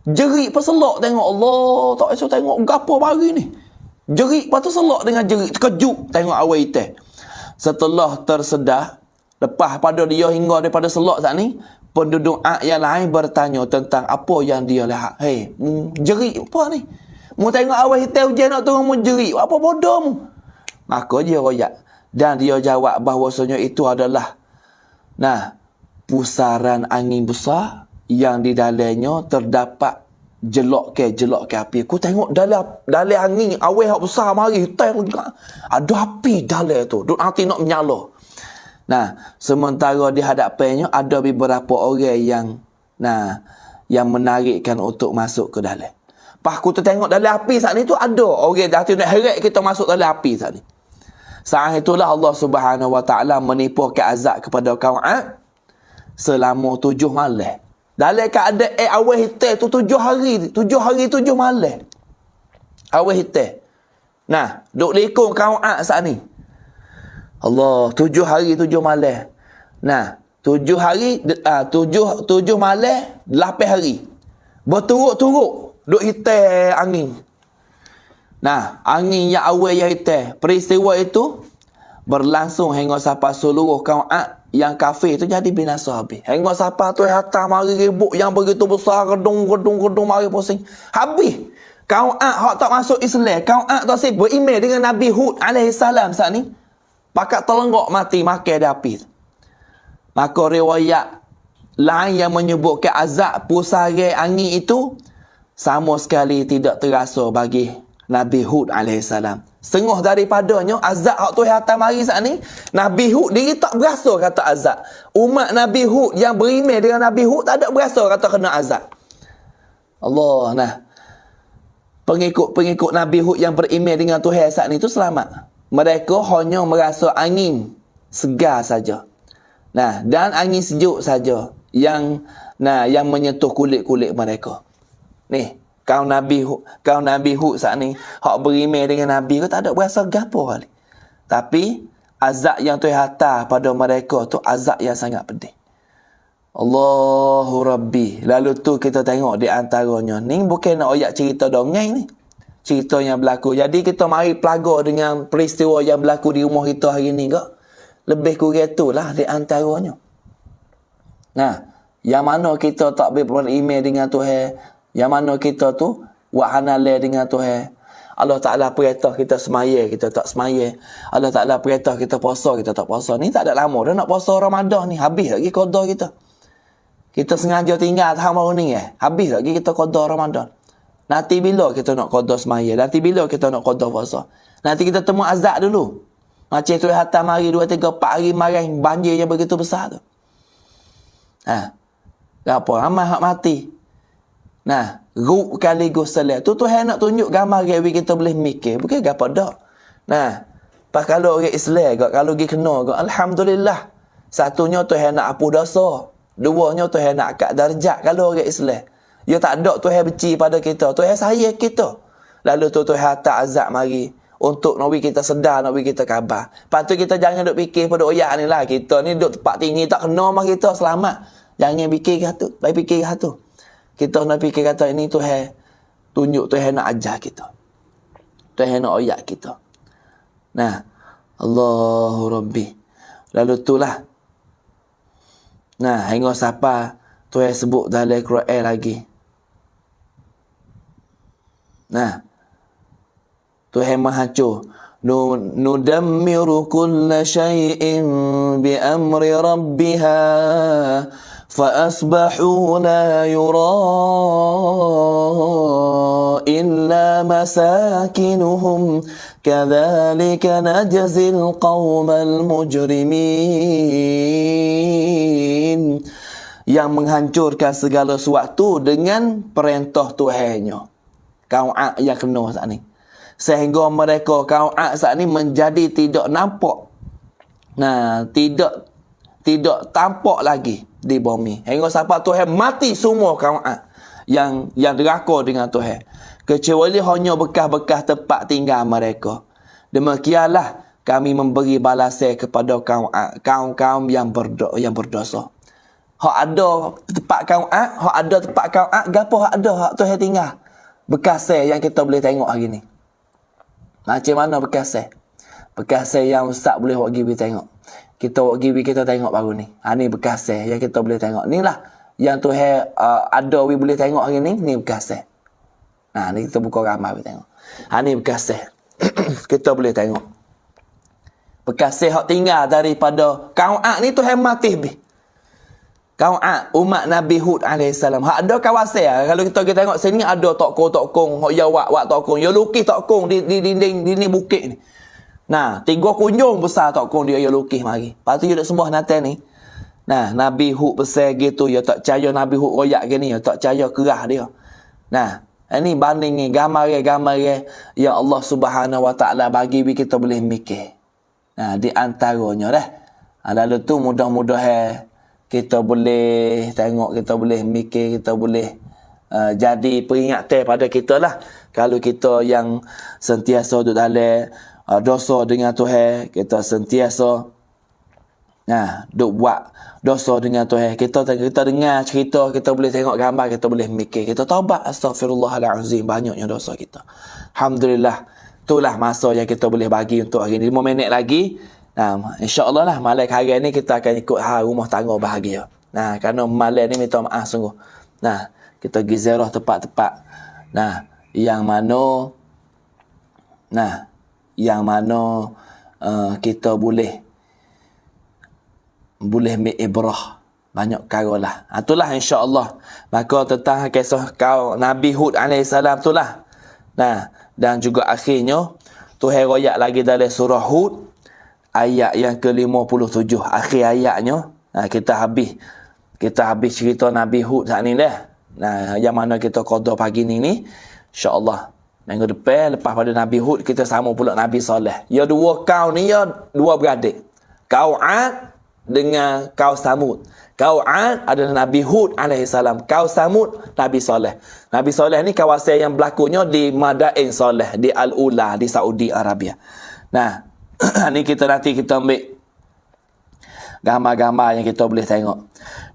jerit peselok tengok Allah. Tak esok tengok gapo bagi ni. Jerit lepas tu selok dengan jerit. Terkejut tengok awal hitam. Setelah tersedar, lepas pada dia hingga daripada selok saat ni, penduduk Ad yang lain bertanya tentang apa yang dia lihat. Hei, jerit apa ni? Mu tengok awal hitam hujan nak turun, mu jerit. Apa bodoh mu? Maka dia royak. Dan dia jawab bahawasanya itu adalah pusaran angin besar yang di dalamnya terdapat jelok ke api. Aku tengok dalam angin awal yang besar mari hitam ada api dalam tu. Duk nanti nak menyala. Sementara di hadapannya ada beberapa orang yang menarikkan untuk masuk ke dalam. Pas aku tengok dalam api saat ni tu ada orang dah nak heret kita masuk dalam api saat ni. Saat itulah Allah Subhanahu Wa Taala menipukan azab kepada kaum Ad selama 7 malam. Dalam keadaan awal hitam tu 7 hari 7 malam. Awal hitam. Duk lekong kaum Ad saat ni. Allah, 7 hari 7 malam. 7 hari 7 malam 8 hari. Berturut-turut duk hitam angin. Angin yang awal yang hitam. Peristiwa itu berlangsung hingga sampai seluruh kaum Ad yang kafir tu jadi binasa habis. Hingga sampai tu hatta mari ribut yang begitu besar, gedung mari pusing. Habis. Kaum Ad hak tak masuk Islam, kaum Ad tak sibuk beriman dengan Nabi Hud alaihi salam saat ni. Pakat telenggok mati makan di api. Maka riwayat lain yang menyebutkan azab pusaran angin itu sama sekali tidak terasa bagi Nabi Hud alaihi salam. Setengah daripadanya azab hak Tuhan hantar mari saat ni, Nabi Hud diri tak berasa kata azab. Umat Nabi Hud yang beriman dengan Nabi Hud tak ada berasa kata kena azab. Allah, pengikut-pengikut Nabi Hud yang beriman dengan Tuhan saat ni tu selamat. Mereka hanya merasa angin segar saja. Dan angin sejuk saja yang menyentuh kulit-kulit mereka. Ni Kaum Nabi Hud saat ni hak beriman dengan Nabi tu tak ada berasa gapo kali. Tapi azab yang Tuhan hantar pada mereka tu azab yang sangat pedih. Allahu Rabbi. Lalu tu kita tengok di antaranya. Ni bukan nak ayat cerita dongeng ni. Cerita yang berlaku. Jadi kita mari pelaga dengan peristiwa yang berlaku di rumah kita hari ni ke. Lebih kurang itulah di antaranya. Yang mana kita tak beriman dengan Tuhan. Yang mana kita tu wahanale dengan Tuhan. Allah Ta'ala perintah kita semaya, kita tak semaya. Allah Ta'ala perintah kita puasa, kita tak puasa. Ni tak ada lama dah nak puasa Ramadan ni. Habis lagi qada kita. Kita sengaja tinggal tahun baru ni habis lagi kita qada Ramadan. Nanti bila kita nak qada semaya? Nanti bila kita nak qada puasa? Nanti kita temu azab dulu. Macam tu hatta mari 2, 3, 4 hari marang banjir yang begitu besar tu. Apa ramai hak mati. Ruk kali gusalah. Tu Tuhan nak tunjuk gambar gawi kita boleh mikir. Bukan apa dak. Pas kalau orang Islam kalau pergi kena alhamdulillah. Satunya Tuhan nak hapus dosa. Duanya Tuhan nak angkat darjat kalau orang Islam. Ya tak ada Tuhan benci pada kita. Tuhan sayang kita. Lalu tu Tuhan tak azab mari untuk nak kita sedar, nak kita khabar. Lepas tu kita jangan duk fikir pada oyak ni lah. Kita ni duk tempat tinggi tak kena mah kita selamat. Jangan fikir satu. Baik fikir satu. Kita nak fikir kata ini Tuhan tunjuk, Tuhan nak ajar kita. Tuhan nak oyak kita. Allahu Rabbi. Lalu itulah. Hingga siapa Tuhan sebut dalam Quran lagi. Nah, Tuhan menghancur. Nudammiru kulla syai'in bi amri rabbiha fa asbahu la yura illa masakinuhum kadzalika najzil qaumal mujrimin. Yang menghancurkan segala sesuatu dengan perintah Tuhannya. Kaum Ad yang kena saat ni. Sehingga mereka kaum Ad saat ni menjadi tidak nampak. Nah, tidak tampak lagi di bumi. Hingga sampai Tuhan mati semua kaum Ad yang deraka dengan Tuhan. Kecuali hanya bekas-bekas tempat tinggal mereka. Demikianlah kami memberi balasan kepada kaum Ad, kaum-kaum yang berdosa. Hak ada tempat kaum Ad, hak ada tempat kaum Ad, gapo hak ada hak Tuhan tinggal. Bekas yang kita boleh tengok hari ni. Macam mana bekas yang ustaz boleh buat gibi tengok. Kita buat gibi kita tengok baru ni. Ni bekas yang kita boleh tengok. Ni lah yang Tuhan ada we boleh tengok hari ni bekas. Ni kita buka gambar we tengok. Ni bekas kita boleh tengok. Bekas hak tinggal daripada kaum Ad ni Tuhan mati habis. Kaum Ad, umat Nabi Hud AS. Hak ada kawasan. Kalau kita tengok sini ada tokong-tokong. Hak ya wak tokong. Ya lukis tokong di dinding bukit ni. Nah, 3 kunjung besar tokong dia ya lukis mari. Lepas tu dia duk sembah Natal ni. Nah, Nabi Hud besar gitu. Ya tak percaya Nabi Hud royak gini. Ya tak percaya kerah dia. Nah, ini banding ni. Gambar-gambar yang Allah Subhanahu Wa Taala bagi kita boleh mikir. Nah, di antaranya dah. Lalu tu mudah-mudahan kita boleh tengok, kita boleh mikir, kita boleh jadi peringatan pada kita lah. Kalau kita yang sentiasa duduk dalam dosa dengan Tuhan, kita sentiasa duk buat dosa dengan Tuhan. Kita dengar cerita, kita boleh tengok gambar, kita boleh mikir, kita taubat, astagfirullahalazim, banyaknya dosa kita. Alhamdulillah, itulah masa yang kita boleh bagi untuk hari ni. 5 minit lagi. InsyaAllah lah malam hari ni kita akan ikut rumah tangga bahagia. Kerana malam ni minta maaf sungguh. Kita pergi ziarah tempat-tempat. Yang mana kita boleh ibrah banyak perkara lah. Itulah insyaAllah. Maka tentang kisah kau Nabi Hud AS itulah. Dan juga akhirnya Tuhan royak lagi dalam surah Hud ayat yang ke-57, akhir ayatnya. Kita habis cerita Nabi Hud saat ni dah. Yang mana kita qada pagi ni insya-Allah minggu depan lepas pada Nabi Hud kita sama pula Nabi Saleh. Ya dua kaum ni ya dua beradik. Kaum Ad dengan kaum Samud. Kaum Ad adalah Nabi Hud alaihissalam, kaum Samud Nabi Saleh. Nabi Saleh ni kawasan yang berlakunya di Madain Saleh, di Al-Ula, di Saudi Arabia. Ni nanti kita ambil gambar-gambar yang kita boleh tengok.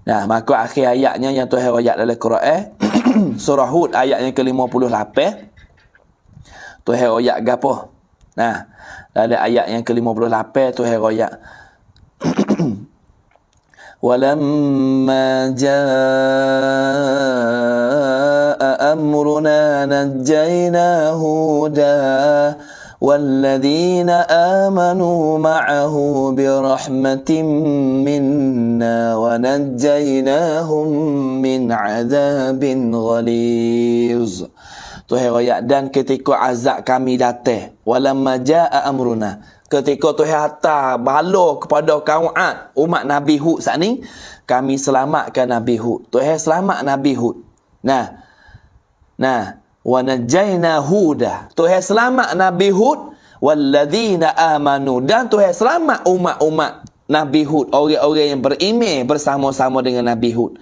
Maka akhir ayatnya yang Tuhan royak dalam Quran surah Hud ayat yang ke-58. Tuhan royak gapo? Dalam ayat yang ke-58 Tuhan royak walamma jaa amruna najjayna huda والذين آمنوا معه برحمة منا ونجيناهم من عذاب غليظ. Tuhan royak dan ketika azab kami datang, walamma jaa amruna, ketika Tuhan hantar bala kepada kaum Ad, umat Nabi Hud saat ni, kami selamatkan Nabi Hud. Tuhan selamat Nabi Hud. Wa najjayna huda, Tuhan selamat Nabi Hud, walladzina amanu, dan Tuhan selamat umat-umat Nabi Hud, orang-orang yang beriman bersama-sama dengan Nabi Hud.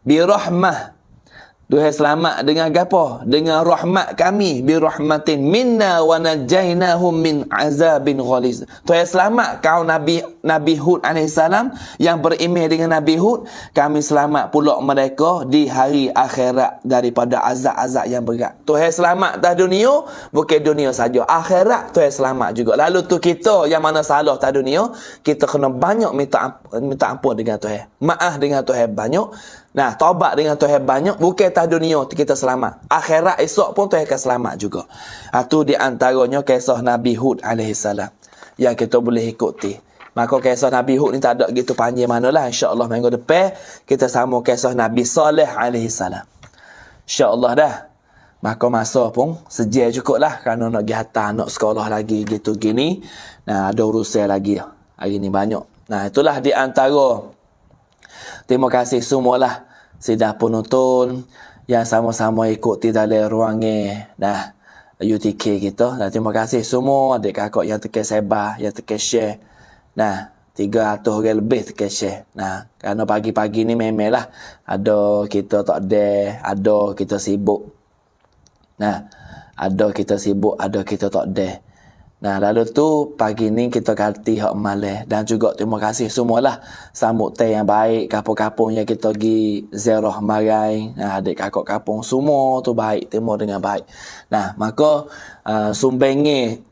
Bi rahmah, Tuhan selamat dengan apa? Dengan rahmat kami, bi rahmatin minna wa najjaynahum min azabin ghaliz. Tuhan selamat kaum Nabi Hud alaihissalam yang beriman dengan Nabi Hud, kami selamat pula mereka di hari akhirat daripada azab-azab yang berat. Tuhan selamat dah dunia, bukan dunia saja, akhirat Tuhan selamat juga. Lalu tu kita yang mana salah dah dunia, kita kena banyak minta ampun dengan Tuhan, maaf dengan Tuhan banyak. Nah, taubat dengan Tuhan banyak, bukan atas dunia kita selamat. Akhirat esok pun Tuhan akan selamat juga. Itu di antaranya kisah Nabi Hud alaihissalam yang kita boleh ikuti. Maka kisah Nabi Hud ni tak ada gitu panjang manalah. InsyaAllah minggu depan kita sambung kisah Nabi Saleh alaihissalam. InsyaAllah dah. Maka masa pun sejak cukup lah. Kerana nak pergi hantar anak sekolah lagi gitu gini. Nah, ada urusan lagi hari ni banyak. Nah, itulah di antara. Terima kasih semualah sudah penonton yang sama-sama ikuti dalam ruangan UTK kita. Dan terima kasih semua adik kakak yang tekan sebar, yang tekan share. Nah, 300 orang lebih tekan share. Nah, kerana pagi-pagi ni memanglah ada kita tak ada kita sibuk. Nah, ada kita sibuk, ada kita tak ada. Nah, lalu tu pagi ni kita ganti hak malam. Dan juga terima kasih semualah sambutan yang baik, kapung-kapung yang kita pergi ziarah marai. Nah, adik kakak kapung semua tu baik, terima dengan baik. Nah, maka sumbangan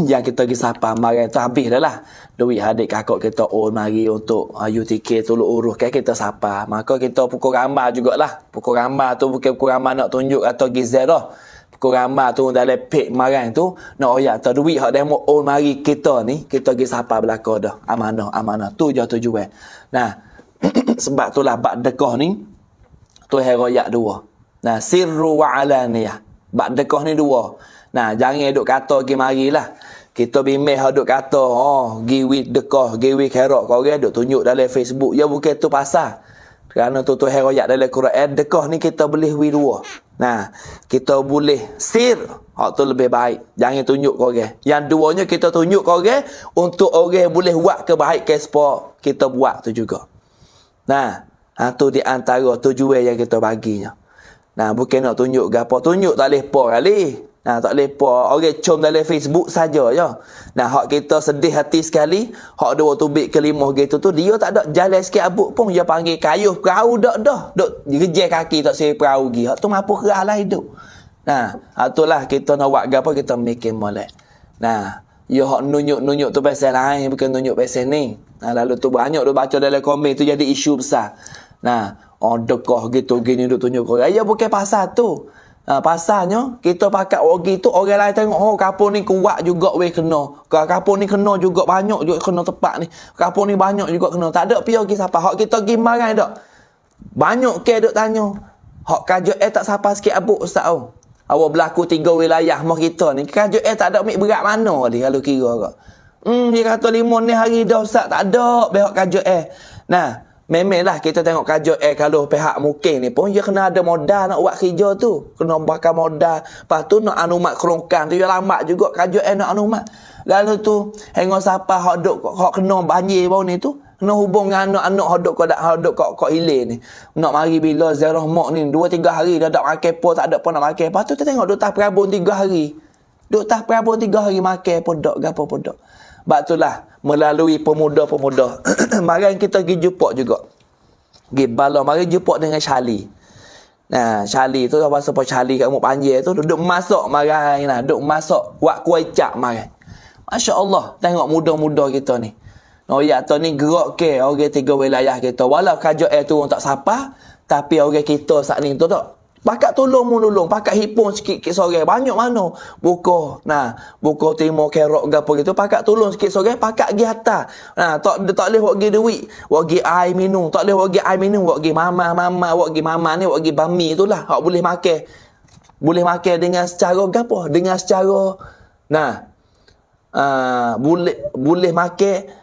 yang kita pergi sapa marai tu habis dah lah. Duit adik kakak kita mari untuk UTK tu urus kan kita sapa. Maka kita pukul gambar jugalah. Pukul gambar tu bukan pukul gambar nak tunjuk atau pergi ziarah. Pukul gambar tu dalam page marang tu nak oyak tu duit hak demo mari kita ni kita pergi sapa belaka dah. Amanah tu je tujuan. Nah, sebab itulah bab dekah ni tu royak dua. Nah, sirru wa alaniyah. Bab dekah ni dua. Nah, jangan duk kata pergi marilah. Kita bimbing hak duk kata giwi dekah, giwi kerok kau orang duk tunjuk dalam Facebook. Ya bukan tu pasal. Kerana tu royak dalam Quran dekah ni kita boleh wi dua. Nah, kita boleh sir. Hak tu lebih baik. Jangan tunjuk kau orang. Yang duanya kita tunjuk kau orang untuk orang boleh buat kebaikan supaya kita buat tu juga. Nah, tu di antara tujuan yang kita baginya. Nah, bukan nak tunjuk gapo, tunjuk tak lepa kali. Nah, tak lepa orang com dalam Facebook saja je. Nah, hak kita sedih hati sekali, hak 2 tubik ke 5 gitu tu dia tak ada jalan sikit abuk pun dia panggil kayuh perahu dah. Duk gejer kaki tak seri perahu gi. Hak tu mampu kerah lah hidup. Nah, itulah kita nak buat gapo kita mikir molek. Nah, ya hak nunjuk tu pasal lain bukan tunjuk pasal ni. Nah, lalu tu banyak duk baca dalam komen tu jadi isu besar. Nah, dekah gitu gini duk tunjuk kau. Ya bukan pasal tu. Pasalnya kita pakat wagi tu orang lain tengok kapur ni kuat juga weh kena. Kapur ni kena juga banyak juga kena tepat ni. Kapur ni banyak juga kena. Tak ada pi pergi siapa. Hak kita pergi marai dak. Banyak ke duk tanya. Hak kajuk tak siapa sikit abuk ustaz au. Awak berlaku 3 wilayah mah kita ni. Kajuk tak ada mik berat mana dia kalau kira ke. Dia kata 5 ni hari dah ustaz tak ada behak kajuk Nah, memanglah kita tengok kajuk kalau pihak mungkin ni pun dia kena ada modal nak buat kerja tu. Kena bakar modal. Lepas tu nak anumat kerongkang tu dia lambat juga kajuk nak anumat. Lalu tu hingga siapa hak kena banjir bau ni tu kena hubung dengan anak-anak hok kok hilir ni. Nak mari bila ziarah mak ni 2-3 hari dah tak makan apa tak ada apa nak makan. Lepas tu kita tengok duk tah perabot 3 hari. Duk tah perabot 3 hari makan podok gapo podok. Sebab itulah melalui pemuda-pemuda mari kita pergi jumpa juga. Pergi bala mari jumpa dengan Charlie. Nah, Charlie tu apa sebab Charlie kat Muk Panjir tu duduk masak mari nah, duduk masak buat kuih cap mari. Masya-Allah, tengok muda-muda kita ni. Oh ya, tu ni gerak ke orang 3 wilayah kita. Walau kajuk tu orang tak sapa, tapi orang kita saat ni tu tak. Pakat tolong, pakat hipung sikit sore. Banyak mana buka. Nah, buka timur kerok gapo gitu. Pakat tolong sikit sore, pakat pergi atas. Nah, tak boleh buat pergi duit, buat pergi air minum, tak boleh buat pergi air minum, buat pergi mama, buat pergi mama ni, buat pergi bami itulah. Hak boleh makan. Boleh makan dengan secara gapo? Dengan secara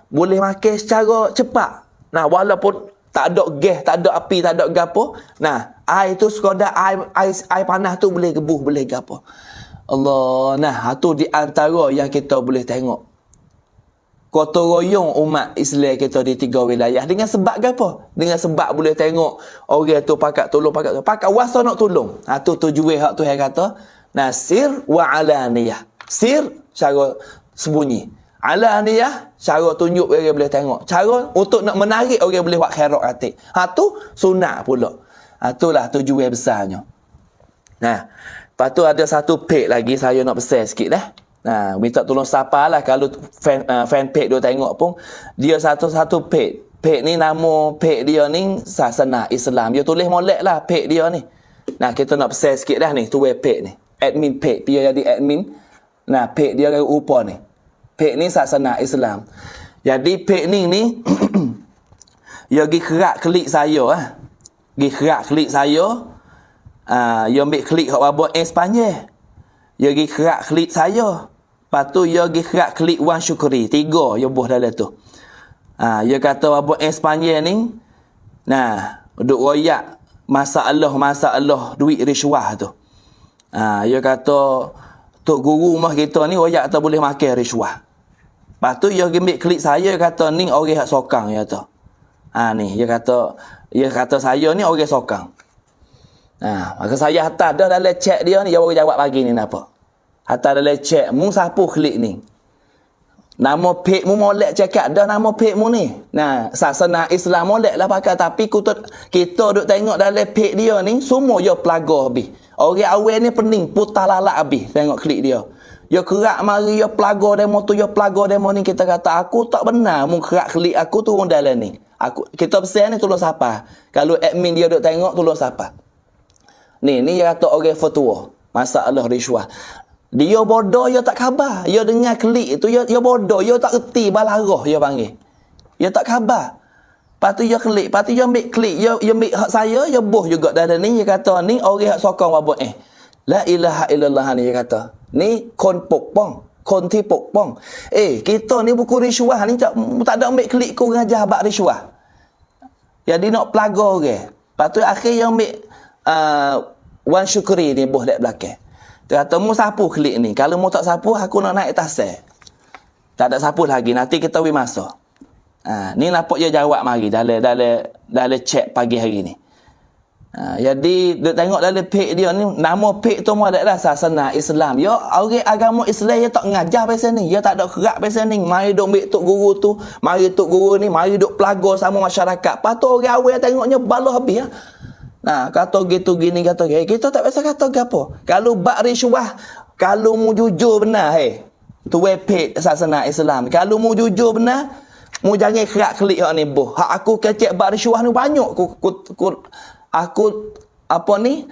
boleh makan secara cepat. Nah, walaupun tak ada gas, tak ada api, tak ada gapo. Nah, air tu sekadar air panas tu boleh gebuh, boleh gapo. Allah, nah, tu di antara yang kita boleh tengok. Gotong royong umat Islam kita di 3 wilayah dengan sebab gapo? Dengan sebab boleh tengok orang tu pakat tolong, pakat wasa nak tolong. Tu tujuan hak tu yang kata, nasir wa alaniyah. Sir cara sembunyi. Alaniyah, cara tunjuk orang boleh tengok. Cara untuk nak menarik orang boleh buat khairat hati. Tu sunat pula. Itulah tujuan besarnya. Nah, lepas tu ada satu page lagi saya nak pesan sikit dah. Nah, minta tolong siapa lah kalau fan page dia tengok pun dia satu page. Page ni nama page dia ni Sasana Islam. Dia tulis molek lah page dia ni. Nah, kita nak share sikit dah ni, tu web page ni. Admin page, dia jadi admin. Nah, page dia rupa ni. Page ni Sasana Islam. Jadi page ni dia pergi kerak klik saya ah. Pergi kerak klik saya. Dia ambil klik hak babak Espanyol. Dia pergi kerak klik saya. Lepas tu dia pergi kerak klik Wan Syukri. 3 dia buh dalam tu. Dia kata babak Espanyol ni, nah, duk royak masalah duit riswah tu. Dia kata tok guru mah kita ni royak tak boleh makan riswah. Lepas tu dia ambil klik saya, dia kata ni orang hak sokang, dia kata. Ni dia kata saya ni orang sokang. Maka saya hantar dah dalam chat dia ni, dia baru jawab pagi ni apa. Hantar dalam chat, mu siapa klik ni? Nama page mu molek cakap dah nama page mu ni. Nah, Sasana Islam molek lah pakai, tapi kita duk tengok dalam page dia ni semua dia pelaga habis. Orang awal ni pening putar lalak habis tengok klik dia. Dia kerak mari dia pelaga demo tu, dia pelaga demo ni. Kita kata aku tak benar mu kerak klik aku turun dalam ni. Kita pesan ni tolong siapa? Kalau admin dia duk tengok tolong siapa? Ni dia kata orang fatwa masalah riswah. Dia bodoh, dia tak khabar. Dia dengar klik itu, dia bodoh, dia tak erti balarah dia panggil. Dia tak khabar. Lepas tu dia klik, lepas tu dia ambil klik, dia ambil hak saya, dia buh juga dalam ni. Dia kata ni orang hak sokong babak la ilaha illallah ni, dia kata. Ni kon pokpong, kon ti pokpong. Kita ni buku riswah ni tak ada ambil klik ku ngajah bab riswah. Jadi nak pelaga orang. Lepas tu akhir dia ambil Wan Syukri ni buh dek belakang. Dia kata, mu sapu klik ni. Kalau mu tak sapu, aku nak naik tasel. Tak ada sapu lagi. Nanti kita pergi masuk. Ni nampak dia jawab mari dalam chat pagi hari ni. Jadi, dia tengok dalam page dia ni, nama page tu mu adalah Sasana Islam. Ya, orang agama Islam, dia tak ngajar pasal ni. Dia tak ada kerak pasal ni. Mari duk ambil tok guru tu. Mari tok guru ni. Mari duk pelaga sama masyarakat. Lepas tu orang awal tengoknya balah habis. Nah, kata gitu gini, kata kita tak biasa kata apa. Kalau bak riswah, kalau mu jujur benar, tu web page Sasana Islam. Kalau mu jujur benar, mu jangan kerak klik hak ni boh. Hak aku kecek bak riswah ni banyak. Aku apa ni?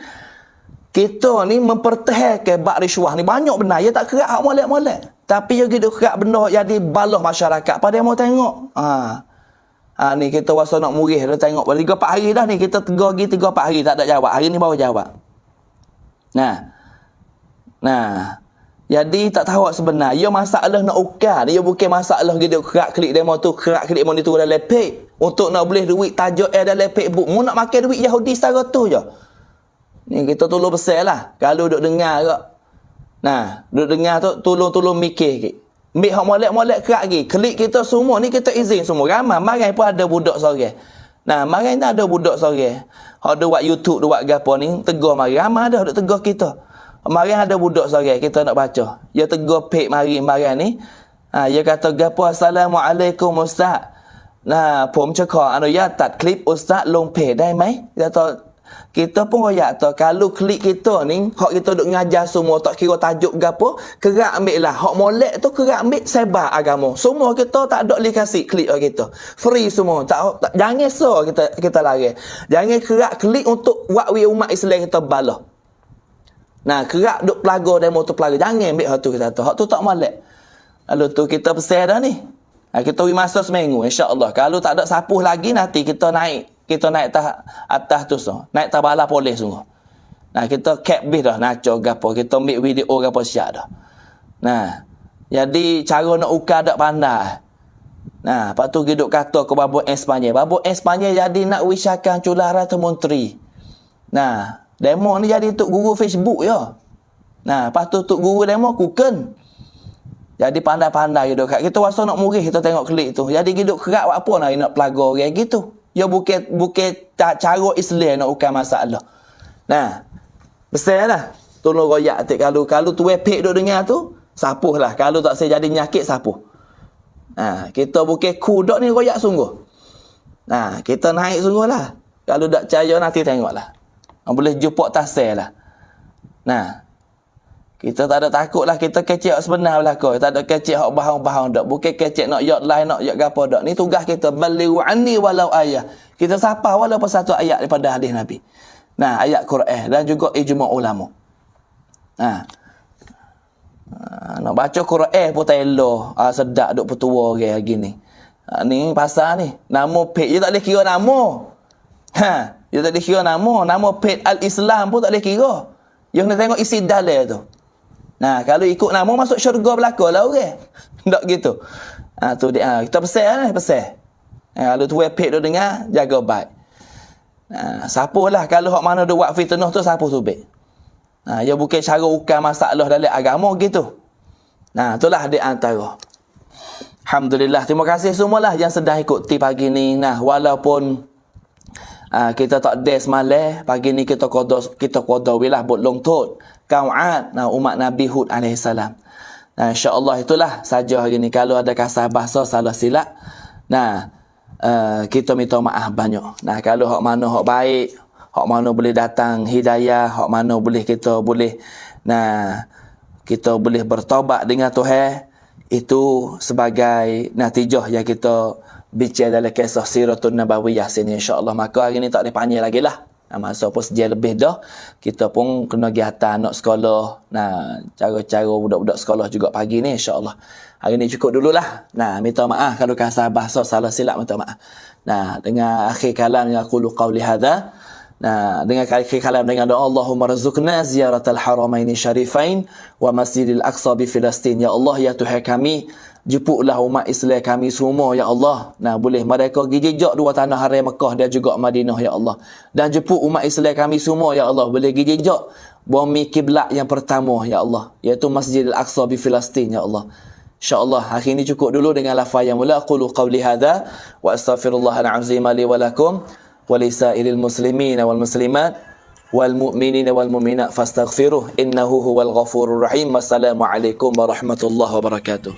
Kita ni mempertahankan bak riswah ni banyak benar. Ya tak kerak hak molek-molek. Tapi ya gitu kerak benda jadi balah masyarakat. Pada mau tengok. Ni kita wasa nak murih dah tengok 3-4 hari dah ni kita tegur lagi 3-4 hari tak ada jawab. Hari ni baru jawab. Nah. Jadi tak tahu sebenar. Ia masalah nak ukar. Dia bukan masalah gitu kerak klik demo tu, kerak klik demo ni tu dalam page. Untuk nak boleh duit tajuk dalam Facebook. Mu nak makan duit Yahudi secara tu je. Ni kita tolong besar lah. Kalau duk dengar ke. Nah, duk dengar tu tolong mikir sikit. Ambil hak molek-molek kerak lagi. Klik kita semua ni kita izin semua. Ramai. Marai pun ada budak sorang. Nah, marai tak ada budak sorang. Hak ada buat YouTube, ada buat gapo ni. Tegur mari. Ramai ada duk tegur kita. Marai ada budak sorang. Kita nak baca. Dia tegur page marai ni. Dia kata gapo Assalamualaikum Ustaz. Nah, ผมจะขออนุญาตตัดคลิปอุสตาลงเพจได้ไหม Dia kata kita pun royak tu kalau klik kita ni hak kita duk ngajar semua tak kira tajuk gapo kerak ambil lah hak molek tu kerak ambil sebar agama semua kita tak ada boleh kasih klik kita free semua tak jangan kita lari jangan kerak klik untuk wakwi umat Islam kita balah. Nah kerak duk pelaga demo tu pelaga jangan ambil hak tu kita tu hak tu tak molek. Lalu tu kita pesan dah ni kita pergi masa seminggu insya-Allah kalau tak ada sapuh lagi nanti kita naik atas tu naik tabala polis sungguh. Nah kita cap bis dah naco gapo kita ambil video gapo siap dah. Nah jadi cara nak ukar dak pandai. Nah lepas tu hidup kata ke babak Espanyol jadi nak wisahkan Cula Rata Menteri. Nah demo ni jadi tok guru Facebook ya. Nah lepas tu tok guru demo kuken. Jadi pandai-pandai hidup kat kita wasa nak murih kita tengok klik tu. Jadi hidup kerak apa nak pelaga orang gitu. Ya bukan cara Islam nak ukar masalah. Nah, besar lah. Tolong royak atik kalau tu page duk dengar tu, sapuh lah. Kalau tak saya jadi nyakit, sapuh. Nah, kita bukan kudak ni royak sungguh. Nah, kita naik sungguh lah. Kalau tak percaya nanti tengok lah. Boleh jumpa tasel lah. Nah, Kita tak ada takut lah, kita kecek sebenar belaka. Tak ada kecek hak bahang-bahang dak. Bukan kecek nak yat lain, nak yat gapo dak. Ni tugas kita, balighu anni walau ayat. Kita sapa walaupun satu ayat daripada hadis Nabi. Nah, ayat Quran dan juga ijma' ulama. Nak baca Quran pun tak elok. Sedap duk petua orang gini. Ni pasal ni. Nama page je tak boleh kira nama. Dia tak boleh kira nama. Nama page Al-Islam pun tak boleh kira. Yang nak tengok isi dalil tu. Nah, kalau ikut nama masuk syurga belaka lah orang. Tak gitu. Tu dia. Kita pesan lah, pesan. Kalau tu page tu dengar, jaga baik. Sapulah kalau hak mana dia buat fitnah tu, sapu tu baik. Dia bukan cara ukar masalah dalam agama gitu. Itulah di antara. Alhamdulillah. Terima kasih semualah yang sedang ikuti pagi ni. Walaupun kita tak ada semalam, pagi ni kita qada wilah buat long tot kaum Ad, umat Nabi Hud alaihissalam. InsyaAllah itulah saja hari ni. Kalau ada kasar bahasa salah silap, kita minta maaf banyak. Kalau hak mana hak baik, hak mana boleh datang hidayah, hak mana boleh kita boleh bertaubat dengan Tuhan, itu sebagai natijah yang kita bincang dalam kisah Siratun Nabawiyah sini, insya-Allah. Maka hari ni tak ada panjang lagi lah. Masa pun sejam lebih dah. Kita pun kena pergi hantar anak sekolah. Cara-cara budak-budak sekolah juga pagi ni, insya-Allah. Hari ni cukup dululah. Minta maaf kalau kasar bahasa salah silap, minta maaf. Dengan akhir kalam yang aku qawli hadza. Dengan akhir kalam dengan doa Allahumma rzuqna ziyaratal haramaini syarifain wa masjidil aqsa bi Filastin. Ya Allah, ya Tuhan kami, jemputlah umat Islam kami semua, ya Allah. Boleh mereka pergi jejak dua tanah haram Mekah dan juga Madinah, ya Allah. Dan jemput umat Islam kami semua, ya Allah, boleh pergi jejak bumi kiblat yang pertama, ya Allah, iaitu Masjidil Aqsa di Filastin, ya Allah. InsyaAllah hari ini cukup dulu dengan lafaz yang mula. Qulu qawli hadza wa astaghfirullahal azim li wa lakum wa lisairil muslimin wal muslimat wal mu'minin wal mu'minat fastaghfiruh innahu huwal ghafurur rahim. Wassalamu alaikum warahmatullahi wabarakatuh.